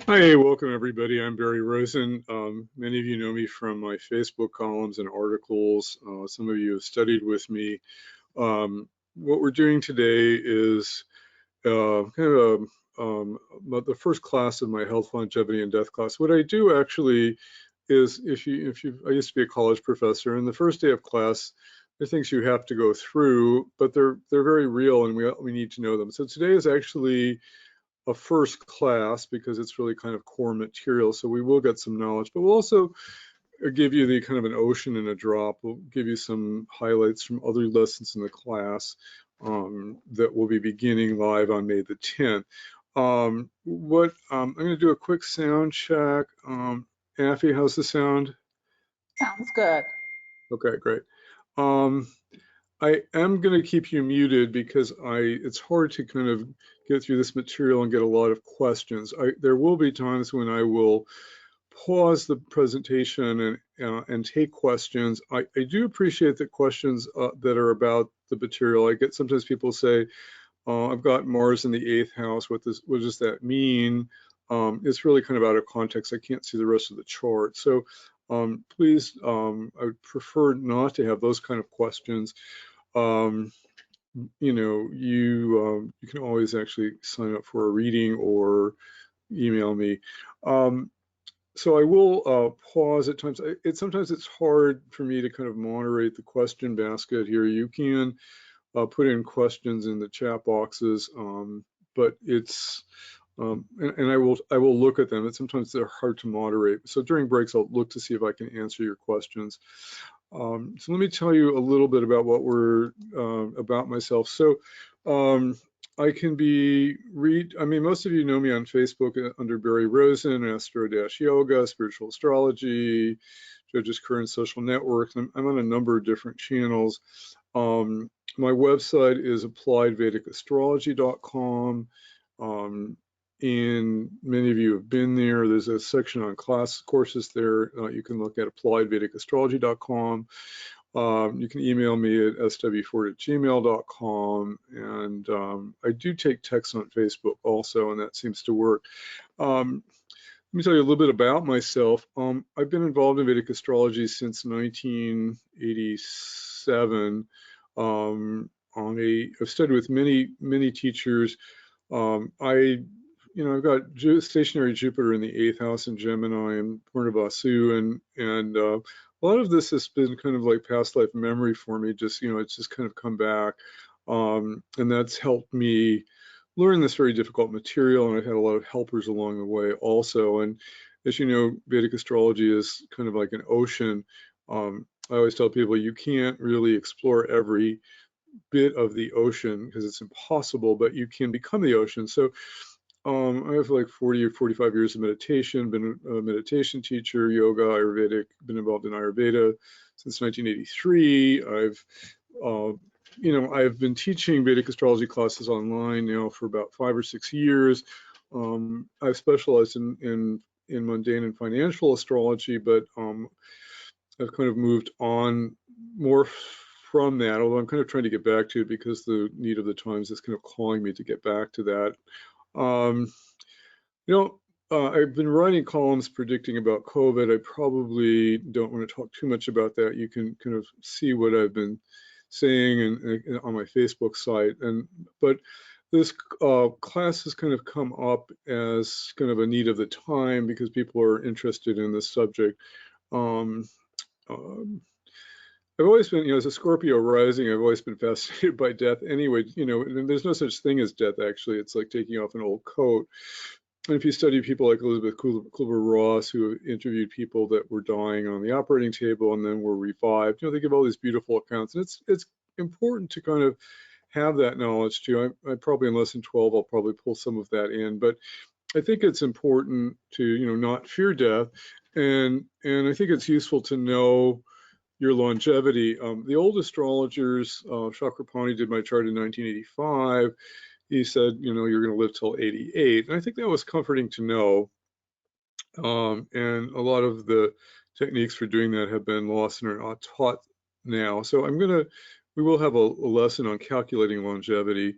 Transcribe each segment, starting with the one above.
Hi, welcome everybody. I'm Barry Rosen. Many of you know me from my Facebook columns and articles. Some of you have studied with me. What we're doing today is the first class of my health, longevity, and death class. What I do actually is, I used to be a college professor, and the first day of class, there are things you have to go through, but they're very real, and we need to know them. So today is actually a first class because it's really kind of core material. So we will get some knowledge, but we'll also give you the kind of an ocean and a drop. We'll give you some highlights from other lessons in the class that will be beginning live on May the 10th. I'm going to do a quick sound check. Affy, how's the sound? Sounds good. Okay, great. I am going to keep you muted because it's hard to kind of get through this material and get a lot of questions. There will be times when I will pause the presentation and take questions. I do appreciate the questions that are about the material. I get sometimes people say, I've got Mars in the 8th house. What does that mean? It's really kind of out of context. I can't see the rest of the chart. So please, I would prefer not to have those kind of questions. You can always actually sign up for a reading or email me. So I will pause at times. Sometimes it's hard for me to kind of moderate the question basket here. You can put in questions in the chat boxes, but it's and I will look at them. And sometimes they're hard to moderate. So during breaks, I'll look to see if I can answer your questions. So let me tell you a little bit about what about myself. So I can most of you know me on Facebook under Barry Rosen, Astro-Yoga, Spiritual Astrology, Judge's Current Social Network. I'm on a number of different channels. My website is appliedvedicastrology.com. And many of you have been there. There's a section on class courses there. You can look at appliedvedicastrology.com. You can email me at swford@gmail.com. And I do take texts on Facebook also, and that seems to work. Let me tell you a little bit about myself. I've been involved in Vedic astrology since 1987. I've studied with many teachers. I've got stationary Jupiter in the 8th house in Gemini and Purna, and a lot of this has been kind of like past life memory for me. It's just kind of come back, and that's helped me learn this very difficult material. And I've had a lot of helpers along the way also. And as you know, Vedic astrology is kind of like an ocean. I always tell people you can't really explore every bit of the ocean because it's impossible, but you can become the ocean. So I have like 40 or 45 years of meditation, been a meditation teacher, yoga, Ayurvedic, been involved in Ayurveda since 1983. I've been teaching Vedic astrology classes online now for about 5 or 6 years. I've specialized in mundane and financial astrology, but I've kind of moved on more from that, although I'm kind of trying to get back to it because the need of the times is kind of calling me to get back to that. I've been writing columns predicting about COVID. I probably don't want to talk too much about that. You can kind of see what I've been saying and on my Facebook site. But this class has kind of come up as kind of a need of the time because people are interested in this subject. I've always been, as a Scorpio rising, I've always been fascinated by death anyway. And there's no such thing as death, actually. It's like taking off an old coat. And if you study people like Elizabeth Kubler-Ross, who have interviewed people that were dying on the operating table and then were revived, they give all these beautiful accounts. And it's important to kind of have that knowledge too. I probably in lesson 12, I'll probably pull some of that in. But I think it's important to, not fear death. And I think it's useful to know your longevity. The old astrologers, Chakrapani did my chart in 1985. He said, you're going to live till 88. And I think that was comforting to know. And a lot of the techniques for doing that have been lost and are not taught now. So we will have a lesson on calculating longevity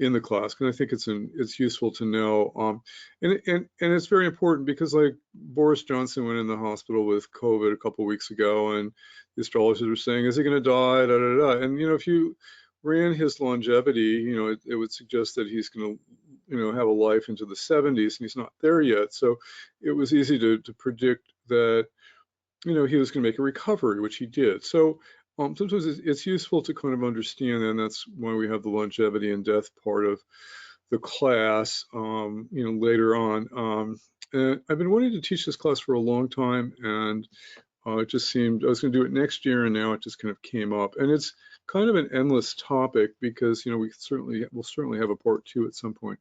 in the class, because I think it's useful to know. And it's very important because, like, Boris Johnson went in the hospital with COVID a couple weeks ago, and the astrologers were saying, is he going to die? Da, da, da. And if you ran his longevity, it would suggest that he's going to have a life into the 70s, and he's not there yet. So it was easy to predict that he was going to make a recovery, which he did. So sometimes it's useful to kind of understand that, and that's why we have the longevity and death part of the class, later on. And I've been wanting to teach this class for a long time, and it just seemed I was going to do it next year, and now it just kind of came up. And it's kind of an endless topic because we'll certainly have a part 2 at some point.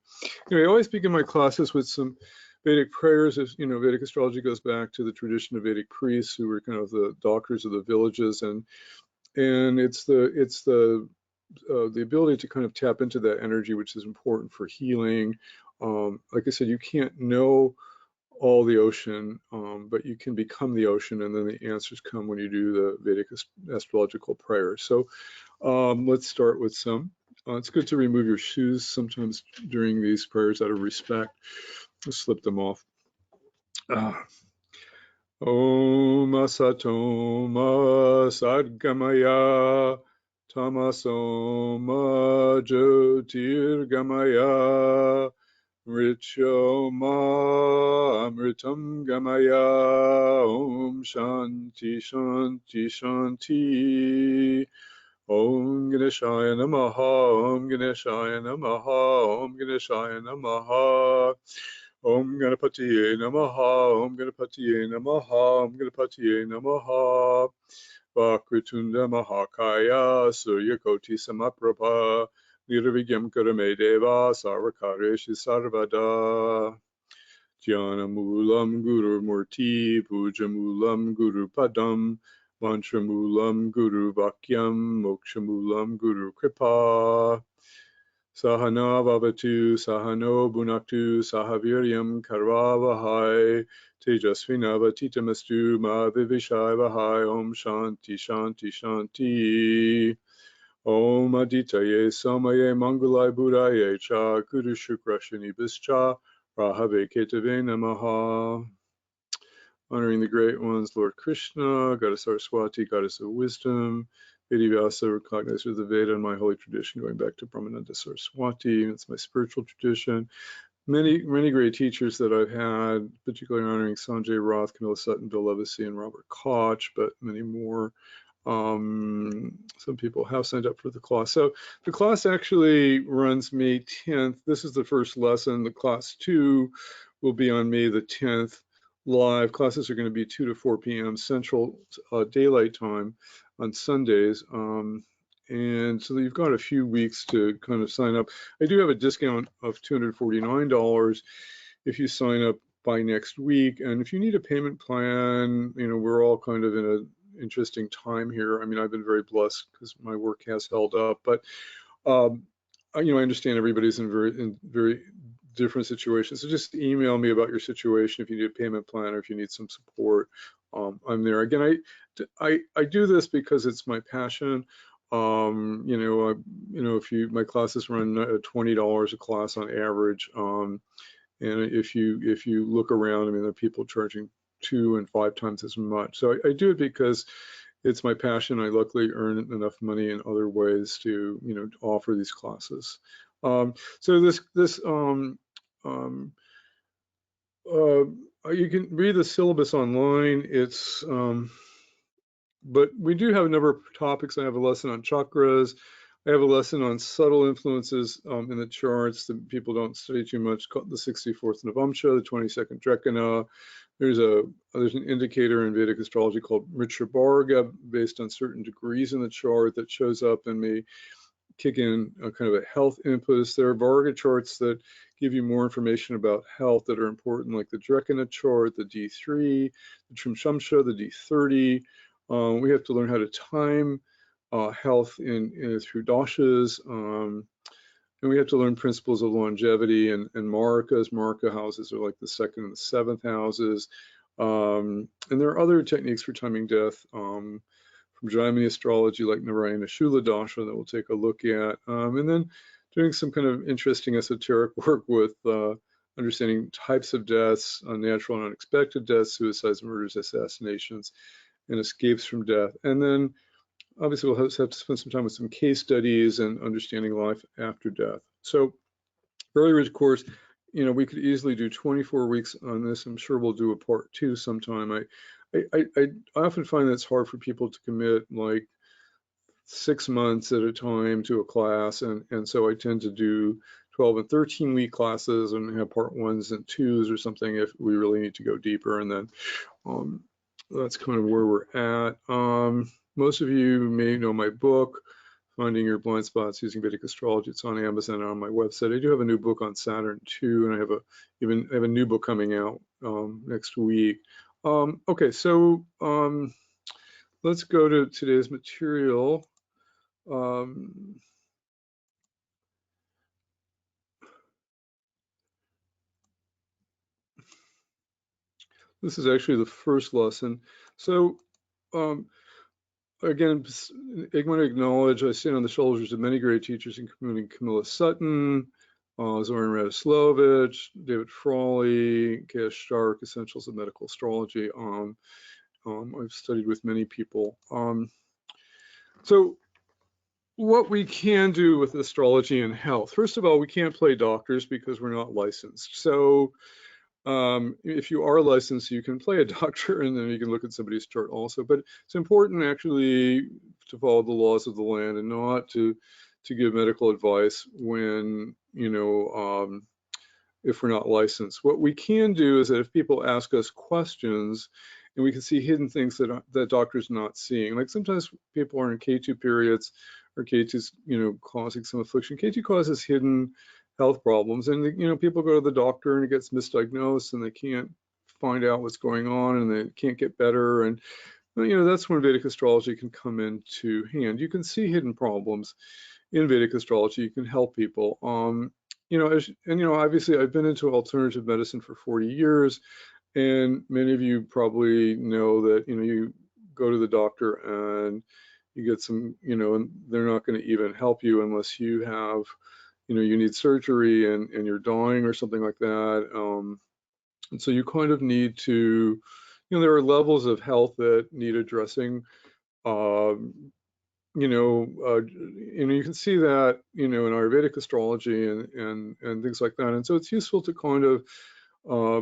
I always begin my classes with some Vedic prayers. As Vedic astrology goes back to the tradition of Vedic priests who were kind of the doctors of the villages, and it's the ability to kind of tap into that energy, which is important for healing. Like I said, you can't know all the ocean, but you can become the ocean, and then the answers come when you do the Vedic astrological prayers. So let's start with some. It's good to remove your shoes sometimes during these prayers out of respect. Just slip them off. Om Asatoma Sadgamaya Tamasoma Jyotirgamaya Mrityoma Amritam Gamaya. Om Shanti Shanti Shanti. Om Ganeshaya Namaha, Om Ganeshaya Namaha, Om Ganeshaya Namaha. Om Ganapatiye Namaha, Om Ganapatiye Namaha, Om Ganapatiye Namaha. Vakritunda Mahakaya, Suryakoti Samaprabha, Nirvigyam Karame Deva, Sarvakareshi Sarvada. Jnanamulam Guru Murti, Pujamulam Guru Padam, Mantramulam Guru Vakyam, Mokshamulam Guru Kripa. Sahana Bhavatu, Sahano Bhunaktu, Sahaviryam Karvavahai, Tejasvinavatitamasttu, Ma Vivishai Om Shanti Shanti Shanti. Om Aditaye Samaye Mangalai Buddhaye Cha, Guru Shukra Shani Bischa, Rahave Ketave Namaha. Honoring the great ones, Lord Krishna, Goddess Saraswati, Goddess of Wisdom, Vedivyasa, recognized as the Veda and my holy tradition, going back to Brahmananda Saraswati. It's my spiritual tradition. Many great teachers that I've had, particularly honoring Sanjay Roth, Camilla Sutton, Bill Levesey, and Robert Koch, but many more. Some people have signed up for the class. So the class actually runs May 10th. This is the first lesson. The class 2 will be on May the 10th. Live classes are going to be 2 to 4 p.m. Central Daylight Time on Sundays. And so you've got a few weeks to kind of sign up. I do have a discount of $249 if you sign up by next week. And if you need a payment plan, we're all kind of in an interesting time here. I mean, I've been very blessed because my work has held up, but I understand everybody's in very different situations. So just email me about your situation if you need a payment plan or if you need some support. I'm there. Again, I do this because it's my passion. My classes run $20 a class on average. And if you look around, I mean, there are people charging 2 and 5 times as much. So I do it because it's my passion. I luckily earn enough money in other ways to, offer these classes. So you can read the syllabus online. It's but we do have a number of topics. I have a lesson on chakras. I have a lesson on subtle influences in the charts that people don't study too much, called the 64th Navamsha, the 22nd Drekana. There's an indicator in Vedic astrology called Mritra Bharga, based on certain degrees in the chart that shows up and may kick in a kind of a health impetus. There are Varga charts that give you more information about health that are important, like the Drekana chart, the D3, the Trimshamsha, the D30. We have to learn how to time health through dashas, and we have to learn principles of longevity and Marakas. Maraka houses are like the 2nd and the 7th houses. And there are other techniques for timing death from Jaimini astrology, like Narayana Shula Dasha, that we'll take a look at. And then doing some kind of interesting esoteric work with understanding types of deaths, natural and unexpected deaths, suicides, murders, assassinations, and escapes from death. And then obviously we'll have to spend some time with some case studies and understanding life after death. So very rich course. You know, we could easily do 24 weeks on this. I'm sure we'll do a part 2 sometime. I often find that it's hard for people to commit like 6 months at a time to a class, and so I tend to do 12 and 13 week classes and have part 1s and 2s or something if we really need to go deeper. And then that's kind of where we're at. Most of you may know my book, Finding Your Blind Spots Using Vedic Astrology. It's on Amazon and on my website. I do have a new book on Saturn too, and I have a new book coming out next week. Okay, so let's go to today's material. This is actually the first lesson. So again, I want to acknowledge I stand on the shoulders of many great teachers, including Camilla Sutton, Zoran Radoslavich, David Frawley, K.S. Stark, Essentials of Medical Astrology. I've studied with many people. So what we can do with astrology and health, first of all, we can't play doctors because we're not licensed. So if you are licensed, you can play a doctor and then you can look at somebody's chart also. But it's important actually to follow the laws of the land and not to give medical advice when, you know, if we're not licensed. What we can do is that if people ask us questions and we can see hidden things that doctors not seeing, like sometimes people are in K2 periods or K2's, you know, causing some affliction. K2 causes hidden health problems, and you know, people go to the doctor and it gets misdiagnosed and they can't find out what's going on and they can't get better. And you know, that's when Vedic astrology can come into hand. You can see hidden problems in Vedic astrology. You can help people. You know, and you know, obviously I've been into alternative medicine for 40 years, and many of you probably know that, you know, you go to the doctor and you get some, you know, and they're not going to even help you unless you have, you know, you need surgery and you're dying or something like that. And so you kind of need to, you know, there are levels of health that need addressing. You know, you can see that, you know, in Ayurvedic astrology and things like that. And so it's useful to kind of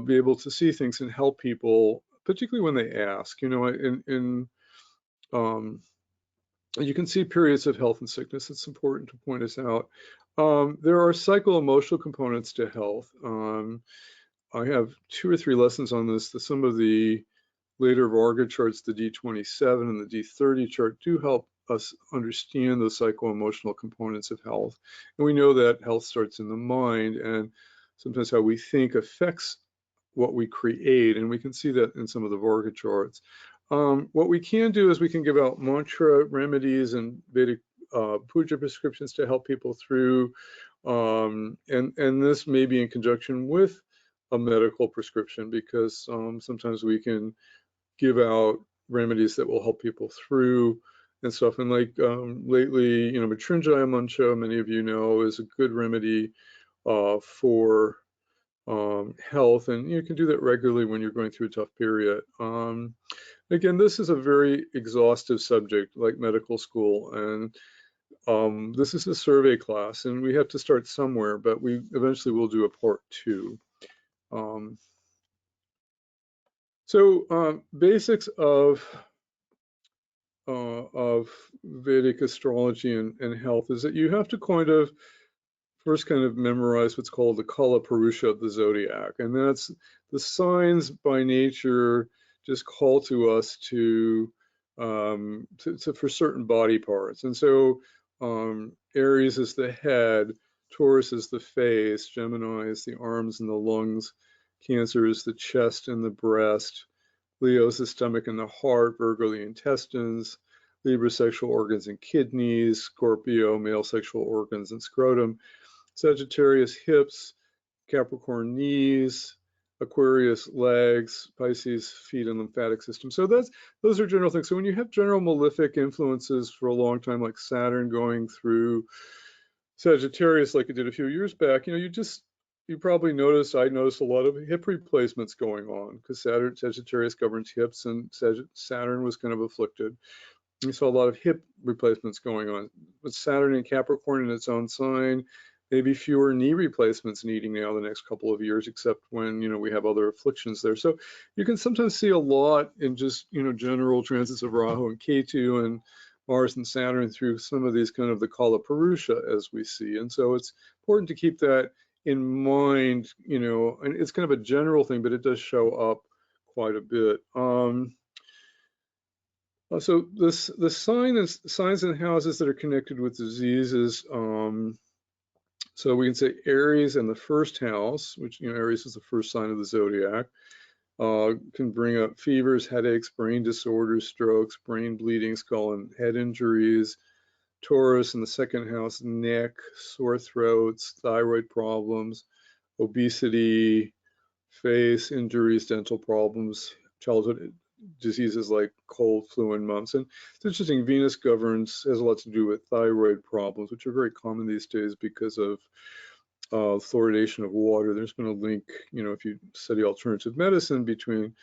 be able to see things and help people, particularly when they ask. You know, you can see periods of health and sickness. It's important to point this out. There are psycho-emotional components to health. I have 2 or 3 lessons on this. Some of the later Varga charts, the D27 and the D30 chart, do help us understand those psycho-emotional components of health. And we know that health starts in the mind, and sometimes how we think affects what we create, and we can see that in some of the Varga charts. What we can do is we can give out mantra remedies and Vedic puja prescriptions to help people through, and this may be in conjunction with a medical prescription, because sometimes we can give out remedies that will help people through and stuff. And like lately, you know, Mritryunjaya mantra, many of you know, is a good remedy for health, and you can do that regularly when you're going through a tough period. Again, this is a very exhaustive subject, like medical school, and this is a survey class, and we have to start somewhere, but we eventually will do a part 2. So basics of Vedic astrology and health is that you have to kind of first kind of memorize what's called the Kalapursha of the zodiac, and that's the signs by nature just call to us to for certain body parts. And so Aries is the head, Taurus is the face, Gemini is the arms and the lungs, Cancer is the chest and the breast, Leo is the stomach and the heart, Virgo the intestines, Libra sexual organs and kidneys, Scorpio male sexual organs and scrotum, Sagittarius hips, Capricorn knees, Aquarius legs, Pisces feet and lymphatic system. So those are general things. So when you have general malefic influences for a long time, like Saturn going through Sagittarius, like it did a few years back, you probably noticed, I noticed a lot of hip replacements going on because Sagittarius governs hips, and Saturn was kind of afflicted. We saw a lot of hip replacements going on. With Saturn in Capricorn in its own sign, maybe fewer knee replacements needing now the next couple of years, except when, we have other afflictions there. So you can sometimes see a lot in just, general transits of Rahu and Ketu and Mars and Saturn through some of these kind of the Kalapursha as we see. And so it's important to keep that in mind, and it's kind of a general thing, but it does show up quite a bit. So the signs and houses that are connected with diseases. So we can say Aries in the first house, which Aries is the first sign of the zodiac, can bring up fevers, headaches, brain disorders, strokes, brain bleeding, skull and head injuries. Taurus in the second house, neck, sore throats, thyroid problems, obesity, face injuries, dental problems, childhood diseases like cold, flu, and mumps. And it's interesting, Venus has a lot to do with thyroid problems, which are very common these days because of fluoridation of water. There's been a link, if you study alternative medicine, between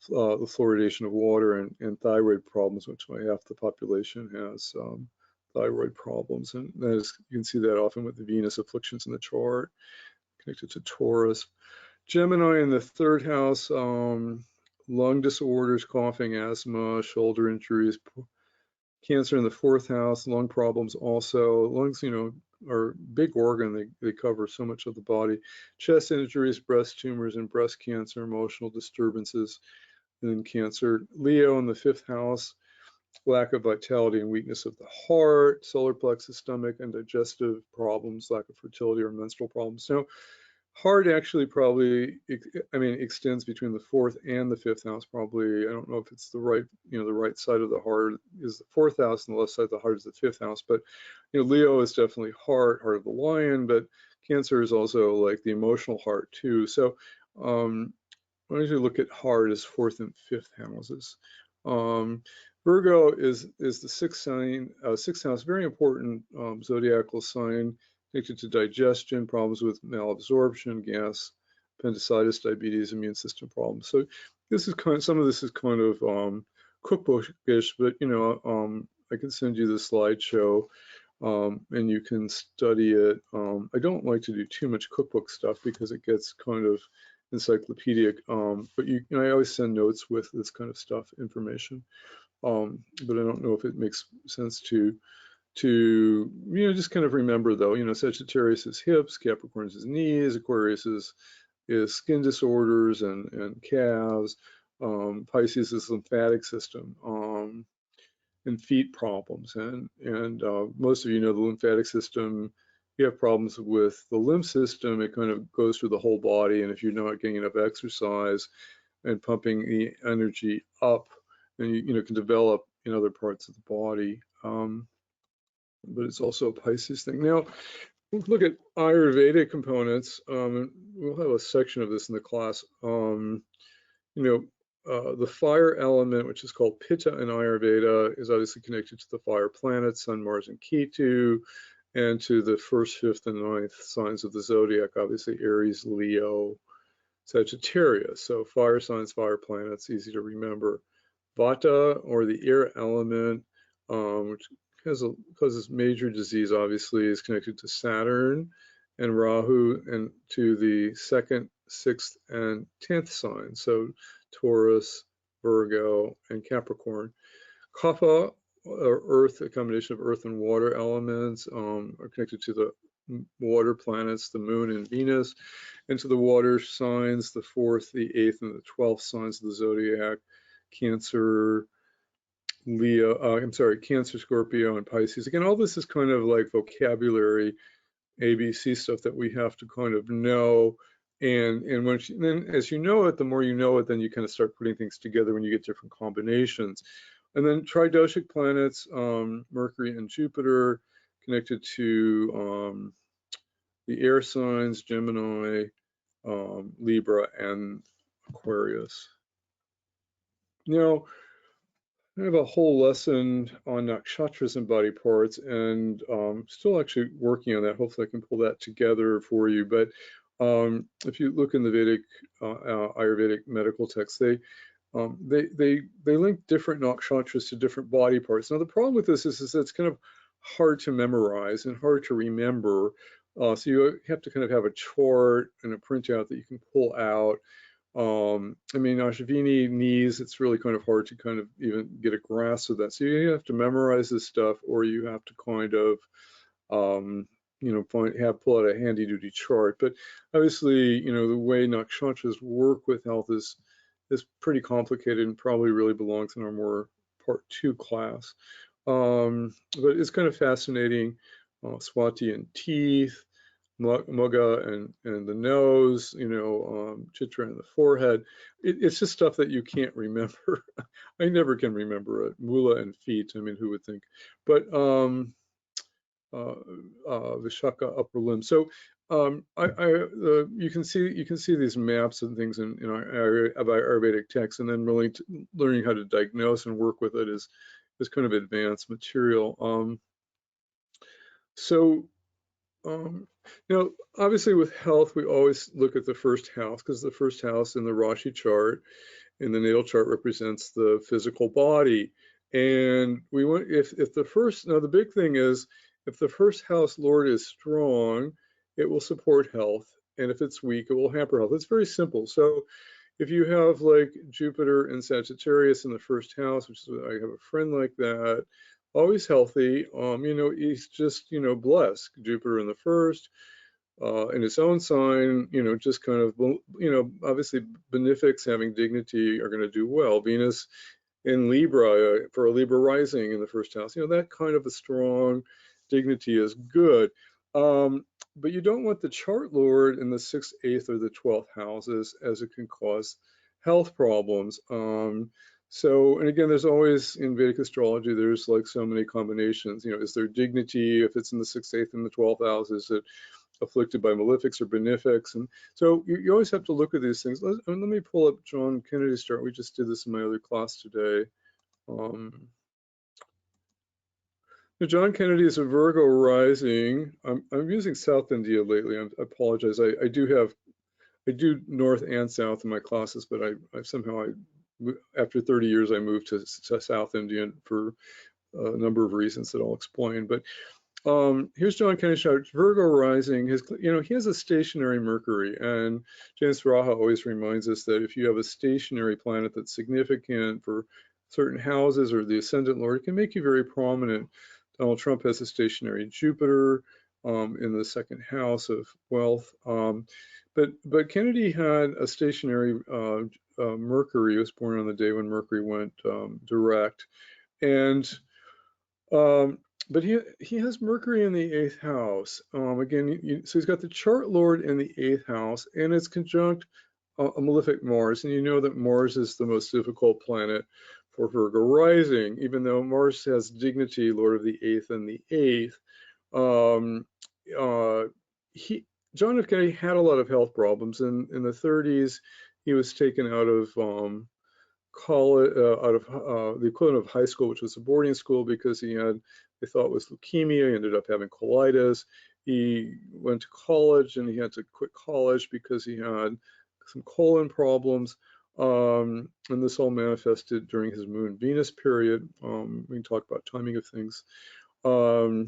the fluoridation of water and thyroid problems, which half the population has thyroid problems. And you can see that often with the Venus afflictions in the chart, connected to Taurus. Gemini in the third house, lung disorders, coughing, asthma, shoulder injuries, Cancer in the fourth house, lung problems also. Lungs, are a big organ. They cover so much of the body. Chest injuries, breast tumors, and breast cancer, emotional disturbances in cancer. Leo in the fifth house, lack of vitality and weakness of the heart, solar plexus, stomach, and digestive problems, lack of fertility or menstrual problems. So heart actually probably, extends between the fourth and the fifth house. Probably, I don't know if it's the right, the right side of the heart is the fourth house and the left side of the heart is the fifth house. But, Leo is definitely heart of the lion, but Cancer is also like the emotional heart too. So, why don't you look at heart as fourth and fifth houses? Virgo is the sixth house, very important zodiacal sign, connected to digestion, problems with malabsorption, gas, appendicitis, diabetes, immune system problems. So this is some of this is kind of cookbookish, but I can send you the slideshow and you can study it. I don't like to do too much cookbook stuff because it gets kind of encyclopedic, but I always send notes with this kind of stuff, information. But I don't know if it makes sense to just kind of remember though, Sagittarius is hips, Capricorn is knees, Aquarius is skin disorders and calves, Pisces is lymphatic system, and feet problems. And most of the lymphatic system, you have problems with the lymph system, it kind of goes through the whole body, and if you're not getting enough exercise and pumping the energy up, then you can develop in other parts of the body. But it's also a Pisces thing. Now, look at Ayurvedic components. We'll have a section of this in the class. The fire element, which is called Pitta in Ayurveda, is obviously connected to the fire planets, Sun, Mars, and Ketu, and to the first, fifth, and ninth signs of the zodiac, obviously Aries, Leo, Sagittarius. So fire signs, fire planets, easy to remember. Vata, or the air element, which causes major disease, obviously, is connected to Saturn and Rahu and to the second, sixth, and 10th signs. So Taurus, Virgo, and Capricorn. Kapha, or earth, a combination of earth and water elements, are connected to the water planets, the moon and Venus, and to the water signs, the fourth, the eighth, and the 12th signs of the zodiac, Cancer, Cancer, Scorpio, and Pisces. Again, all this is kind of like vocabulary, ABC stuff that we have to kind of know. And then as you know it, the more you know it, then you kind of start putting things together when you get different combinations. And then tridoshic planets, Mercury and Jupiter, connected to the air signs, Gemini, Libra, and Aquarius. Now, I have a whole lesson on nakshatras and body parts, and still actually working on that. Hopefully, I can pull that together for you. But if you look in the Vedic, Ayurvedic medical texts, they link different nakshatras to different body parts. Now, the problem with this is that it's kind of hard to memorize and hard to remember. So you have to kind of have a chart and a printout that you can pull out. I mean, Ashvini knees, it's really kind of hard to kind of even get a grasp of that. So you have to memorize this stuff, or you have to kind of, you know, pull out a handy duty chart. But obviously, you know, the way nakshatras work with health is pretty complicated and probably really belongs in our more part 2 class. But it's kind of fascinating. Swati and teeth, Mugga and the nose, you know, Chitra and the forehead. It's just stuff that you can't remember. I never can remember it. Mula and feet. I mean, who would think? But Vishaka upper limb. So you can see these maps and things in our Ayurvedic texts, and then really learning how to diagnose and work with it is kind of advanced material. So now, obviously, with health, we always look at the first house because the first house in the Rashi chart, in the natal chart, represents the physical body. And we want if the first now the big thing is if the first house lord is strong, it will support health, and if it's weak, it will hamper health. It's very simple. So if you have like Jupiter and Sagittarius in the first house, which is I have a friend like that, always healthy. You know, he's just, you know, blessed. Jupiter in the first, in its own sign, you know, just kind of, you know, obviously benefics having dignity are going to do well. Venus in Libra, for a Libra rising in the first house, you know, that kind of a strong dignity is good. But you don't want the chart lord in the 6th, 8th, or the 12th houses, as it can cause health problems. So, and again, there's always in Vedic astrology, there's like so many combinations. You know, is there dignity if it's in the 6th, 8th, and the 12th house? Is it afflicted by malefics or benefics? And so you always have to look at these things. Let me pull up John Kennedy's chart. We just did this in my other class today. John Kennedy is a Virgo rising. I'm using South India lately. I apologize. I do North and South in my classes, but I somehow after 30 years I moved to South India for a number of reasons that I'll explain. But here's John Kennedy's chart. Virgo rising. You know, he has a stationary Mercury, and James Raha always reminds us that if you have a stationary planet that's significant for certain houses or the ascendant lord, it can make you very prominent. Donald Trump has a stationary Jupiter in the 2nd house of wealth. But Kennedy had a stationary Mercury. He was born on the day when Mercury went direct, and but he has Mercury in the 8th house. Again, so he's got the chart lord in the 8th house, and it's conjunct a malefic Mars, and you know that Mars is the most difficult planet for Virgo rising, even though Mars has dignity, Lord of the 8th and the 8th. John F. Kennedy had a lot of health problems. In the 30s, he was taken out of college, out of the equivalent of high school, which was a boarding school, because he had, they thought it was leukemia. He ended up having colitis. He went to college and he had to quit college because he had some colon problems. And this all manifested during his Moon Venus period. We can talk about timing of things. All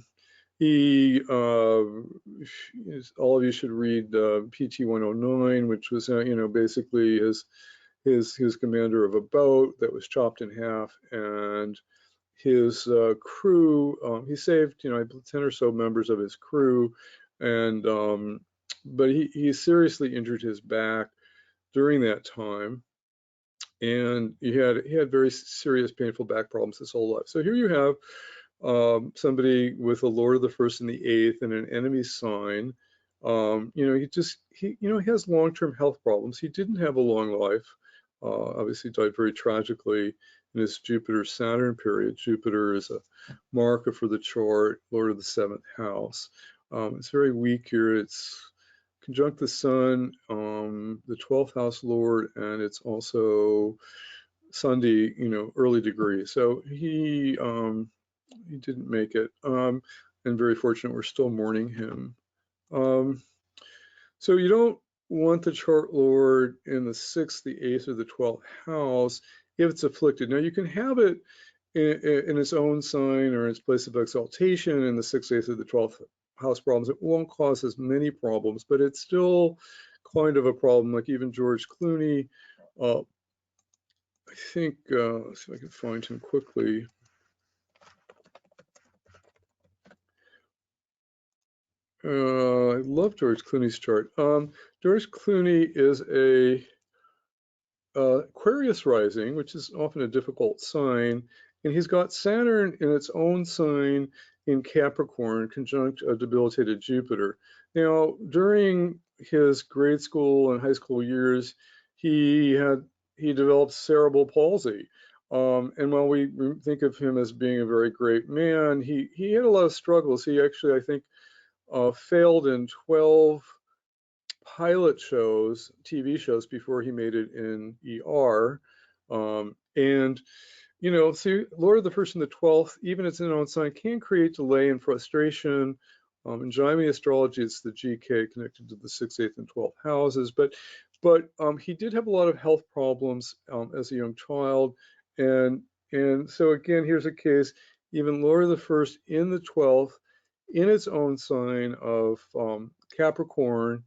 of you should read PT 109, which was, you know, basically he was commander of a boat that was chopped in half, and his crew, he saved, you know, 10 or so members of his crew, and but he seriously injured his back during that time, and he had very serious painful back problems his whole life. So here you have somebody with a Lord of the 1st and the 8th and an enemy sign. You know, he has long-term health problems. He didn't have a long life. Obviously died very tragically in his Jupiter-Saturn period. Jupiter is a Maraka for the chart, Lord of the 7th house. It's very weak here. It's conjunct the Sun, the 12th house Lord, and it's also Sunday, early degree. So he didn't make it, and very fortunate. We're still mourning him. So you don't want the chart lord in the 6th, the 8th, or the 12th house if it's afflicted. Now you can have it in its own sign or its place of exaltation in the 6th, 8th, or the 12th house problems. It won't cause as many problems, but it's still kind of a problem. Like even George Clooney, I think, let's see if I can find him quickly. I love George Clooney's chart. George Clooney is a Aquarius rising, which is often a difficult sign, and he's got Saturn in its own sign in Capricorn, conjunct a debilitated Jupiter. Now, during his grade school and high school years, he developed cerebral palsy. And while we think of him as being a very great man, he had a lot of struggles. He actually, I think, failed in 12 pilot shows, TV shows, before he made it in ER. And, see, Lord of the First and the 12th, even its own sign, can create delay and frustration. In Jaime astrology, it's the GK connected to the 6th, 8th, and 12th houses. But he did have a lot of health problems as a young child. And so again, here's a case, even Lord of the First in the 12th, in its own sign of Capricorn,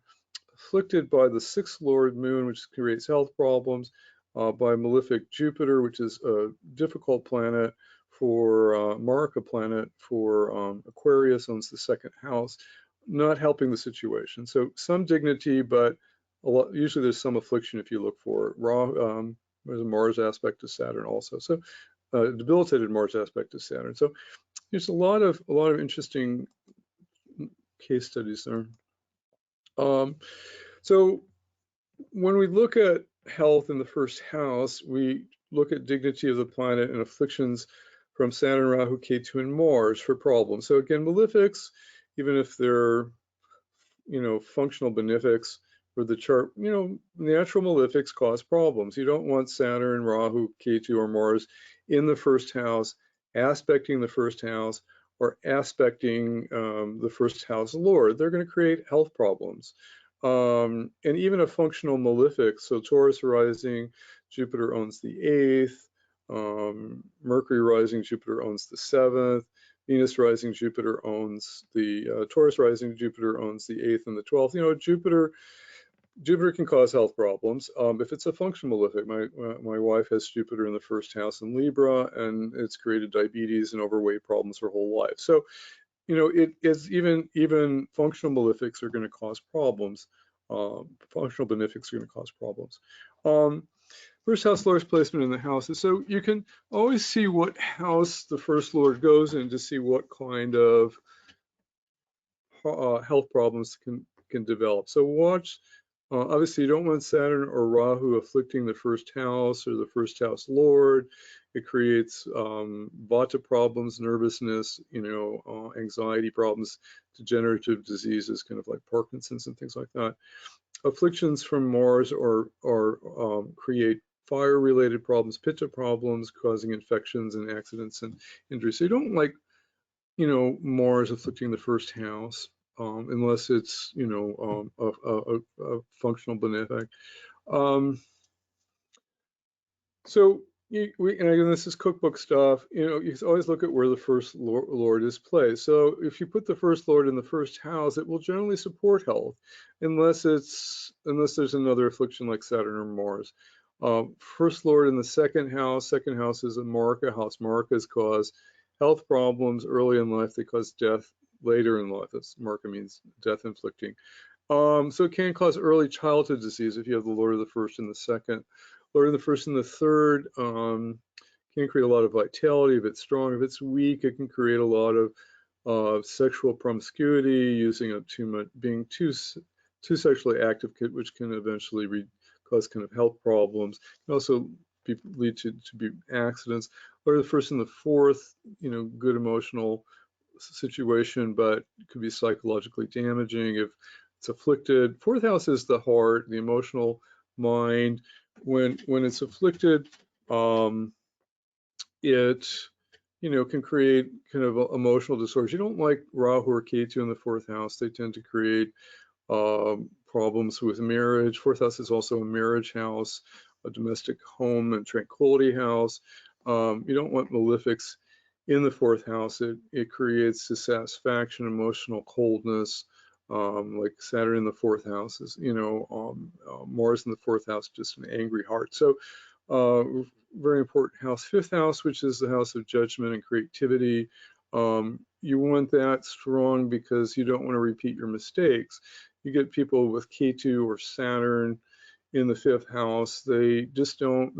afflicted by the 6th Lord Moon, which creates health problems, by Malefic Jupiter, which is a difficult planet for Maraka planet for Aquarius, owns the 2nd house, not helping the situation. So some dignity, but usually there's some affliction if you look for it. There's a Mars aspect to Saturn also. So debilitated Mars aspect to Saturn. So there's a lot of interesting case studies there. So when we look at health in the 1st house, we look at dignity of the planet and afflictions from Saturn, Rahu, Ketu, and Mars for problems. So again, malefics, even if they're, functional benefics for the chart, natural malefics cause problems. You don't want Saturn, Rahu, Ketu, or Mars in the 1st house, aspecting the 1st house, or aspecting the 1st house Lord. They're going to create health problems. And even a functional malefic, so Taurus rising, Jupiter owns the 8th, Mercury rising, Jupiter owns the 7th, Venus rising, Jupiter owns the Taurus rising, Jupiter owns the 8th and the 12th. Jupiter can cause health problems if it's a functional malefic. My wife has Jupiter in the 1st house in Libra, and it's created diabetes and overweight problems her whole life. So it's even functional malefics are going to cause problems. Functional benefics are going to cause problems. 1st house Lord's placement in the houses. So you can always see what house the 1st Lord goes in to see what kind of health problems can develop. So watch. Obviously, you don't want Saturn or Rahu afflicting the 1st house or the 1st house Lord. It creates vata problems, nervousness, anxiety problems, degenerative diseases, kind of like Parkinson's and things like that. Afflictions from Mars or create fire-related problems, pitta problems, causing infections and accidents and injuries. So you don't like, Mars afflicting the 1st house. Unless it's, a functional benefic. So and again, this is cookbook stuff. You always look at where the 1st Lord is placed. So if you put the 1st Lord in the 1st house, it will generally support health, unless there's another affliction like Saturn or Mars. 1st Lord in the 2nd house. 2nd house is a Maraka house. Marakas cause health problems early in life. They cause death later in life. That's Maraka means death inflicting. So it can cause early childhood disease if you have the Lord of the 1st and the 2nd. Lord of the 1st and the 3rd can create a lot of vitality. If it's strong, if it's weak, it can create a lot of sexual promiscuity, being too sexually active, which can eventually cause kind of health problems. It can also lead to accidents. Lord of the 1st and the 4th, good emotional situation, but it could be psychologically damaging if it's afflicted. 4th house is the heart, the emotional mind. When it's afflicted, Um, it, can create kind of emotional disorders. You don't like Rahu or Ketu in the fourth house. They tend to create problems with marriage. Fourth house is also a marriage house, a domestic home and tranquility house. You don't want malefics in the fourth house. It creates dissatisfaction, emotional coldness, like Saturn in the fourth house is, Mars in the fourth house, just an angry heart. So very important house. Fifth house, which is the house of judgment and creativity. You want that strong because you don't want to repeat your mistakes. You get people with Ketu or Saturn in the fifth house, they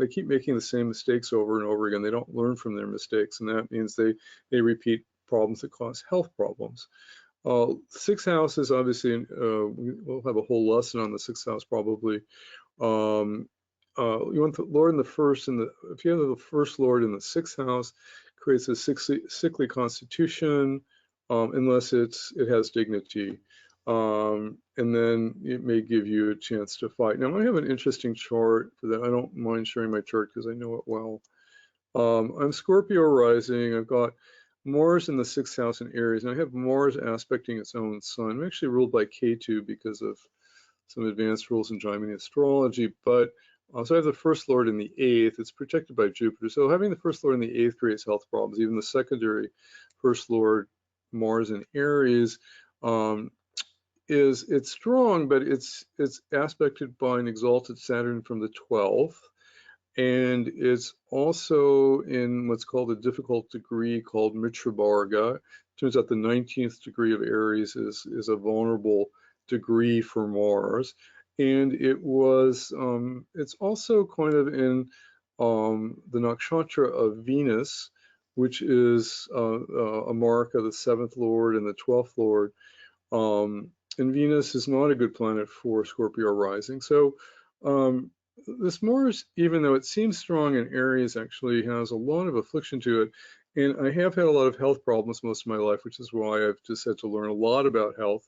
keep making the same mistakes over and over again. They don't learn from their mistakes, and that means they repeat problems that cause health problems. Sixth house is obviously, we'll have a whole lesson on the sixth house probably. You want the Lord in the first, if you have the first Lord in the sixth house, creates a sickly constitution, unless it has dignity. And then it may give you a chance to fight. Now, I have an interesting chart for that. I don't mind sharing my chart because I know it well. I'm Scorpio rising. I've got Mars in the sixth house in Aries, and I have Mars aspecting its own sun. I'm actually ruled by Ketu because of some advanced rules in Jaimini astrology, but so I have the first lord in the eighth. It's protected by Jupiter. So having the first lord in the eighth creates health problems. Even the secondary first lord, Mars in Aries, it's strong, but it's aspected by an exalted Saturn from the 12th. And it's also in what's called a difficult degree called Mitrabarga. Turns out the 19th degree of Aries is a vulnerable degree for Mars. And it's also kind of in the nakshatra of Venus, which is a Maraka, the 7th lord and the 12th lord. And Venus is not a good planet for Scorpio rising. So this Mars, even though it seems strong in Aries, actually has a lot of affliction to it. And I have had a lot of health problems most of my life, which is why I've just had to learn a lot about health.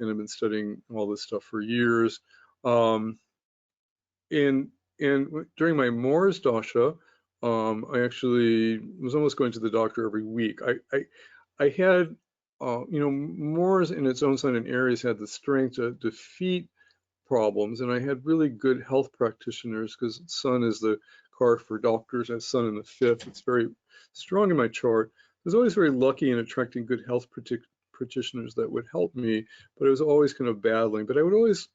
And I've been studying all this stuff for years. And during my Mars dasha, I actually was almost going to the doctor every week. I had, Mars in its own sign in Aries had the strength to defeat problems, and I had really good health practitioners because Sun is the card for doctors. I have Sun in the fifth. It's very strong in my chart. I was always very lucky in attracting good health practitioners that would help me, but I was always kind of battling. But I would always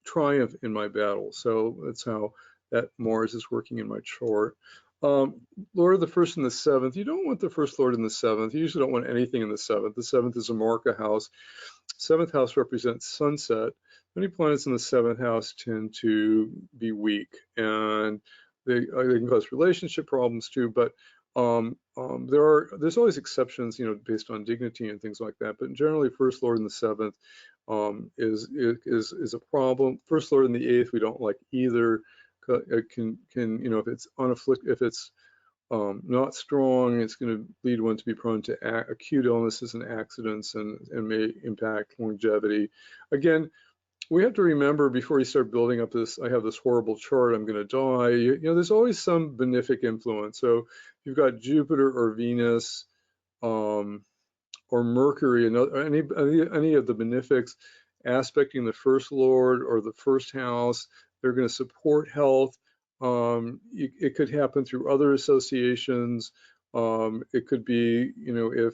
triumph in my battle. So that's how that Mars is working in my chart. Lord of the first and the seventh. You don't want the first Lord in the seventh. You usually don't want anything in the seventh. The seventh is a Maraka house. Seventh house represents sunset. Many planets in the seventh house tend to be weak, and they can cause relationship problems too. But there's always exceptions, based on dignity and things like that. But generally, first Lord in the seventh is a problem. First Lord in the eighth we don't like either. It can if it's if it's not strong, it's going to lead one to be prone to acute illnesses and accidents, and may impact longevity. Again, we have to remember before you start building up this, I have this horrible chart, I'm going to die. There's always some benefic influence. So you've got Jupiter or Venus or Mercury, and any of the benefics aspecting the first lord or the first house, they're going to support health. It could happen through other associations. It could be, if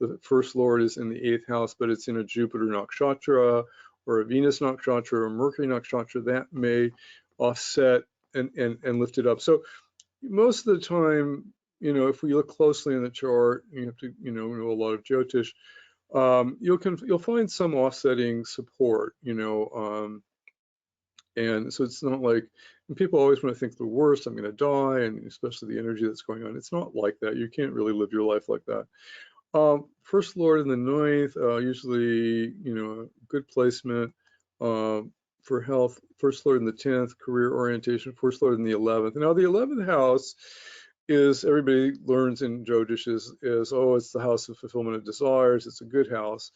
the first lord is in the eighth house, but it's in a Jupiter nakshatra or a Venus nakshatra or a Mercury nakshatra, that may offset and lift it up. So most of the time, if we look closely in the chart, you have to, know a lot of Jyotish, you'll find some offsetting support, and so it's not like, and people always want to think the worst, I'm going to die, and especially the energy that's going on. It's not like that. You can't really live your life like that. First Lord in the ninth, usually, good placement for health. First Lord in the 10th, career orientation. First Lord in the 11th. Now the 11th house is, everybody learns in Jyotish is it's the house of fulfillment of desires. It's a good house.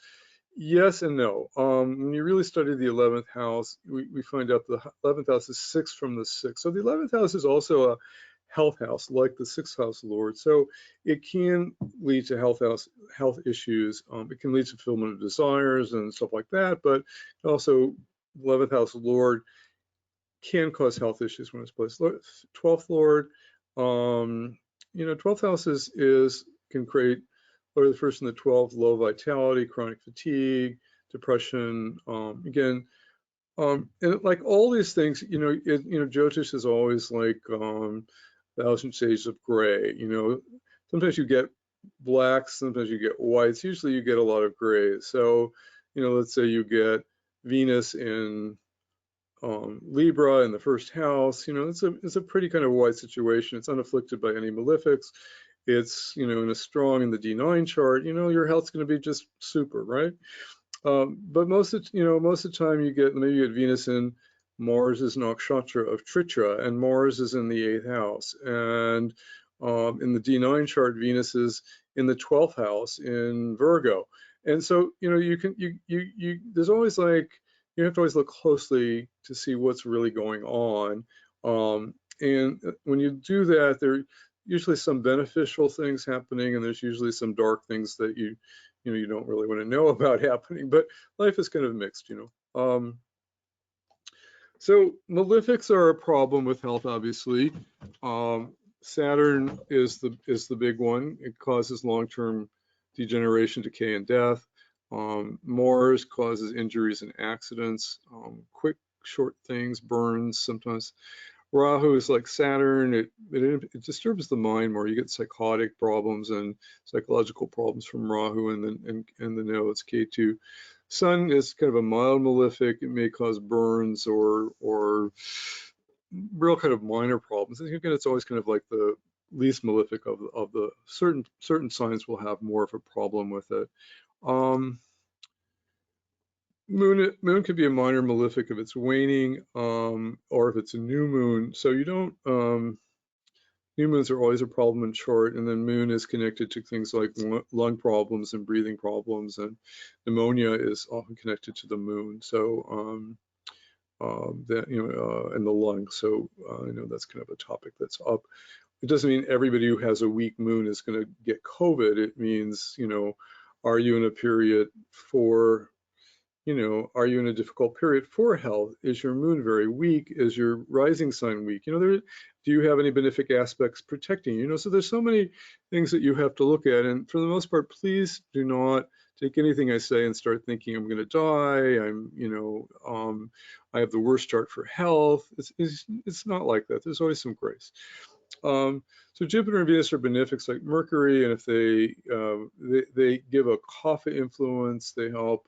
Yes and no. When you really study the 11th house, we find out the 11th house is 6 from the 6. So the 11th house is also a health house, like the 6th house lord. So it can lead to health issues. It can lead to fulfillment of desires and stuff like that, but also 11th house lord can cause health issues when it's placed. 12th lord, you know, 12th house can create, or the first and the 12th, low vitality, chronic fatigue, depression. Again, and like all these things, you know, Jyotish is always like 1,000 shades of gray. You know, sometimes you get blacks, sometimes you get whites. Usually, you get a lot of grays. So, you know, let's say you get Venus in Libra in the 1st house. You know, it's a pretty kind of white situation. It's unafflicted by any malefics. It's, you know, in the D9 chart. You know, your health's going to be just super, right? But most of the time you get Venus in Mars is nakshatra of Tritra, and Mars is in the 8th house, and in the D9 chart, Venus is in the 12th house in Virgo, and so you know there's always like you have to always look closely to see what's really going on, and when you do that, there are usually some beneficial things happening, and there's usually some dark things that you don't really want to know about happening, but life is kind of mixed, you know. So malefics are a problem with health, obviously. Saturn is the big one. It causes long-term degeneration, decay, and death. Mars causes injuries and accidents, quick, short things, burns sometimes. Rahu is like Saturn. It disturbs the mind more. You get psychotic problems and psychological problems from Rahu and the nodes. Ketu. Sun is kind of a mild malefic. It may cause burns or real kind of minor problems. And again, it's always kind of like the least malefic of the certain signs will have more of a problem with it. Moon could be a minor malefic if it's waning, or if it's a new moon. So you don't, new moons are always a problem in chart, and then moon is connected to things like lung problems and breathing problems, and pneumonia is often connected to the moon. So that, you know, and the lungs. So I know that's kind of a topic that's up. It doesn't mean everybody who has a weak moon is going to get COVID. It means, you know, are you in a period for, you know, are you in a difficult period for health? Is your moon very weak? Is your rising sign weak? You know, do you have any benefic aspects protecting you? You know, so there's so many things that you have to look at. And for the most part, please do not take anything I say and start thinking I'm going to die. I have the worst chart for health. It's not like that. There's always some grace. So Jupiter and Venus are benefics like Mercury, and if they give a kapha influence, they help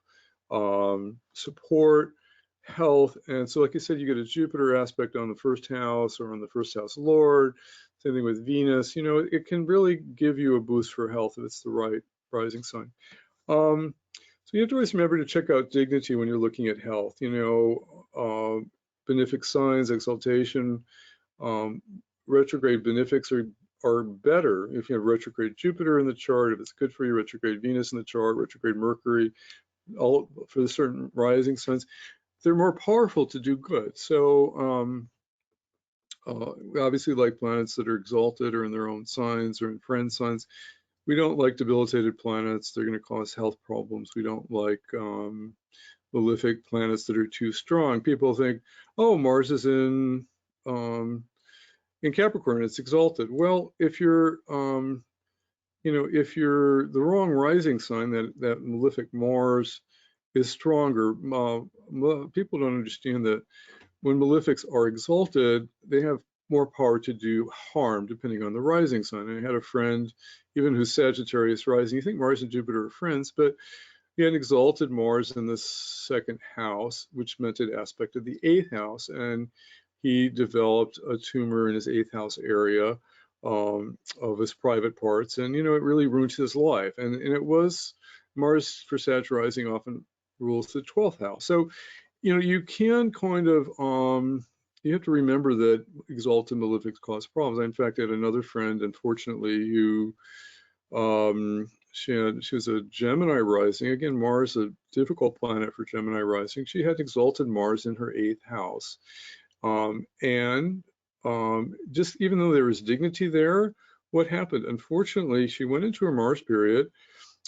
support health. And so, like I said, you get a Jupiter aspect on the 1st house or on the 1st house lord. Same thing with Venus. You know, it can really give you a boost for health if it's the right rising sign. So you have to always remember to check out dignity when you're looking at health. You know, benefic signs, exaltation, retrograde benefics are better if you have retrograde Jupiter in the chart, if it's good for you, retrograde Venus in the chart, retrograde Mercury, all for the certain rising signs, they're more powerful to do good. So we obviously like planets that are exalted or in their own signs or in friend signs. We don't like debilitated planets. They're going to cause health problems. We don't like malefic planets that are too strong. People think, oh, Mars is in Capricorn, it's exalted. Well, if you're you know, if you're the wrong rising sign, that malefic Mars is stronger. People don't understand that when malefics are exalted, they have more power to do harm depending on the rising sign. And I had a friend, even who's Sagittarius rising, you think Mars and Jupiter are friends, but he had an exalted Mars in the 2nd house, which meant it aspected the 8th house, and he developed a tumor in his 8th house area of his private parts, and you know, it really ruined his life. And it was Mars for Sag rising often rules the 12th house. So you know, you can kind of you have to remember that exalted malefics cause problems. In fact, I had another friend, unfortunately, who she was a Gemini rising. Again, Mars, a difficult planet for Gemini rising. She had exalted Mars in her 8th house, and just even though there was dignity there, what happened? Unfortunately, she went into her Mars period.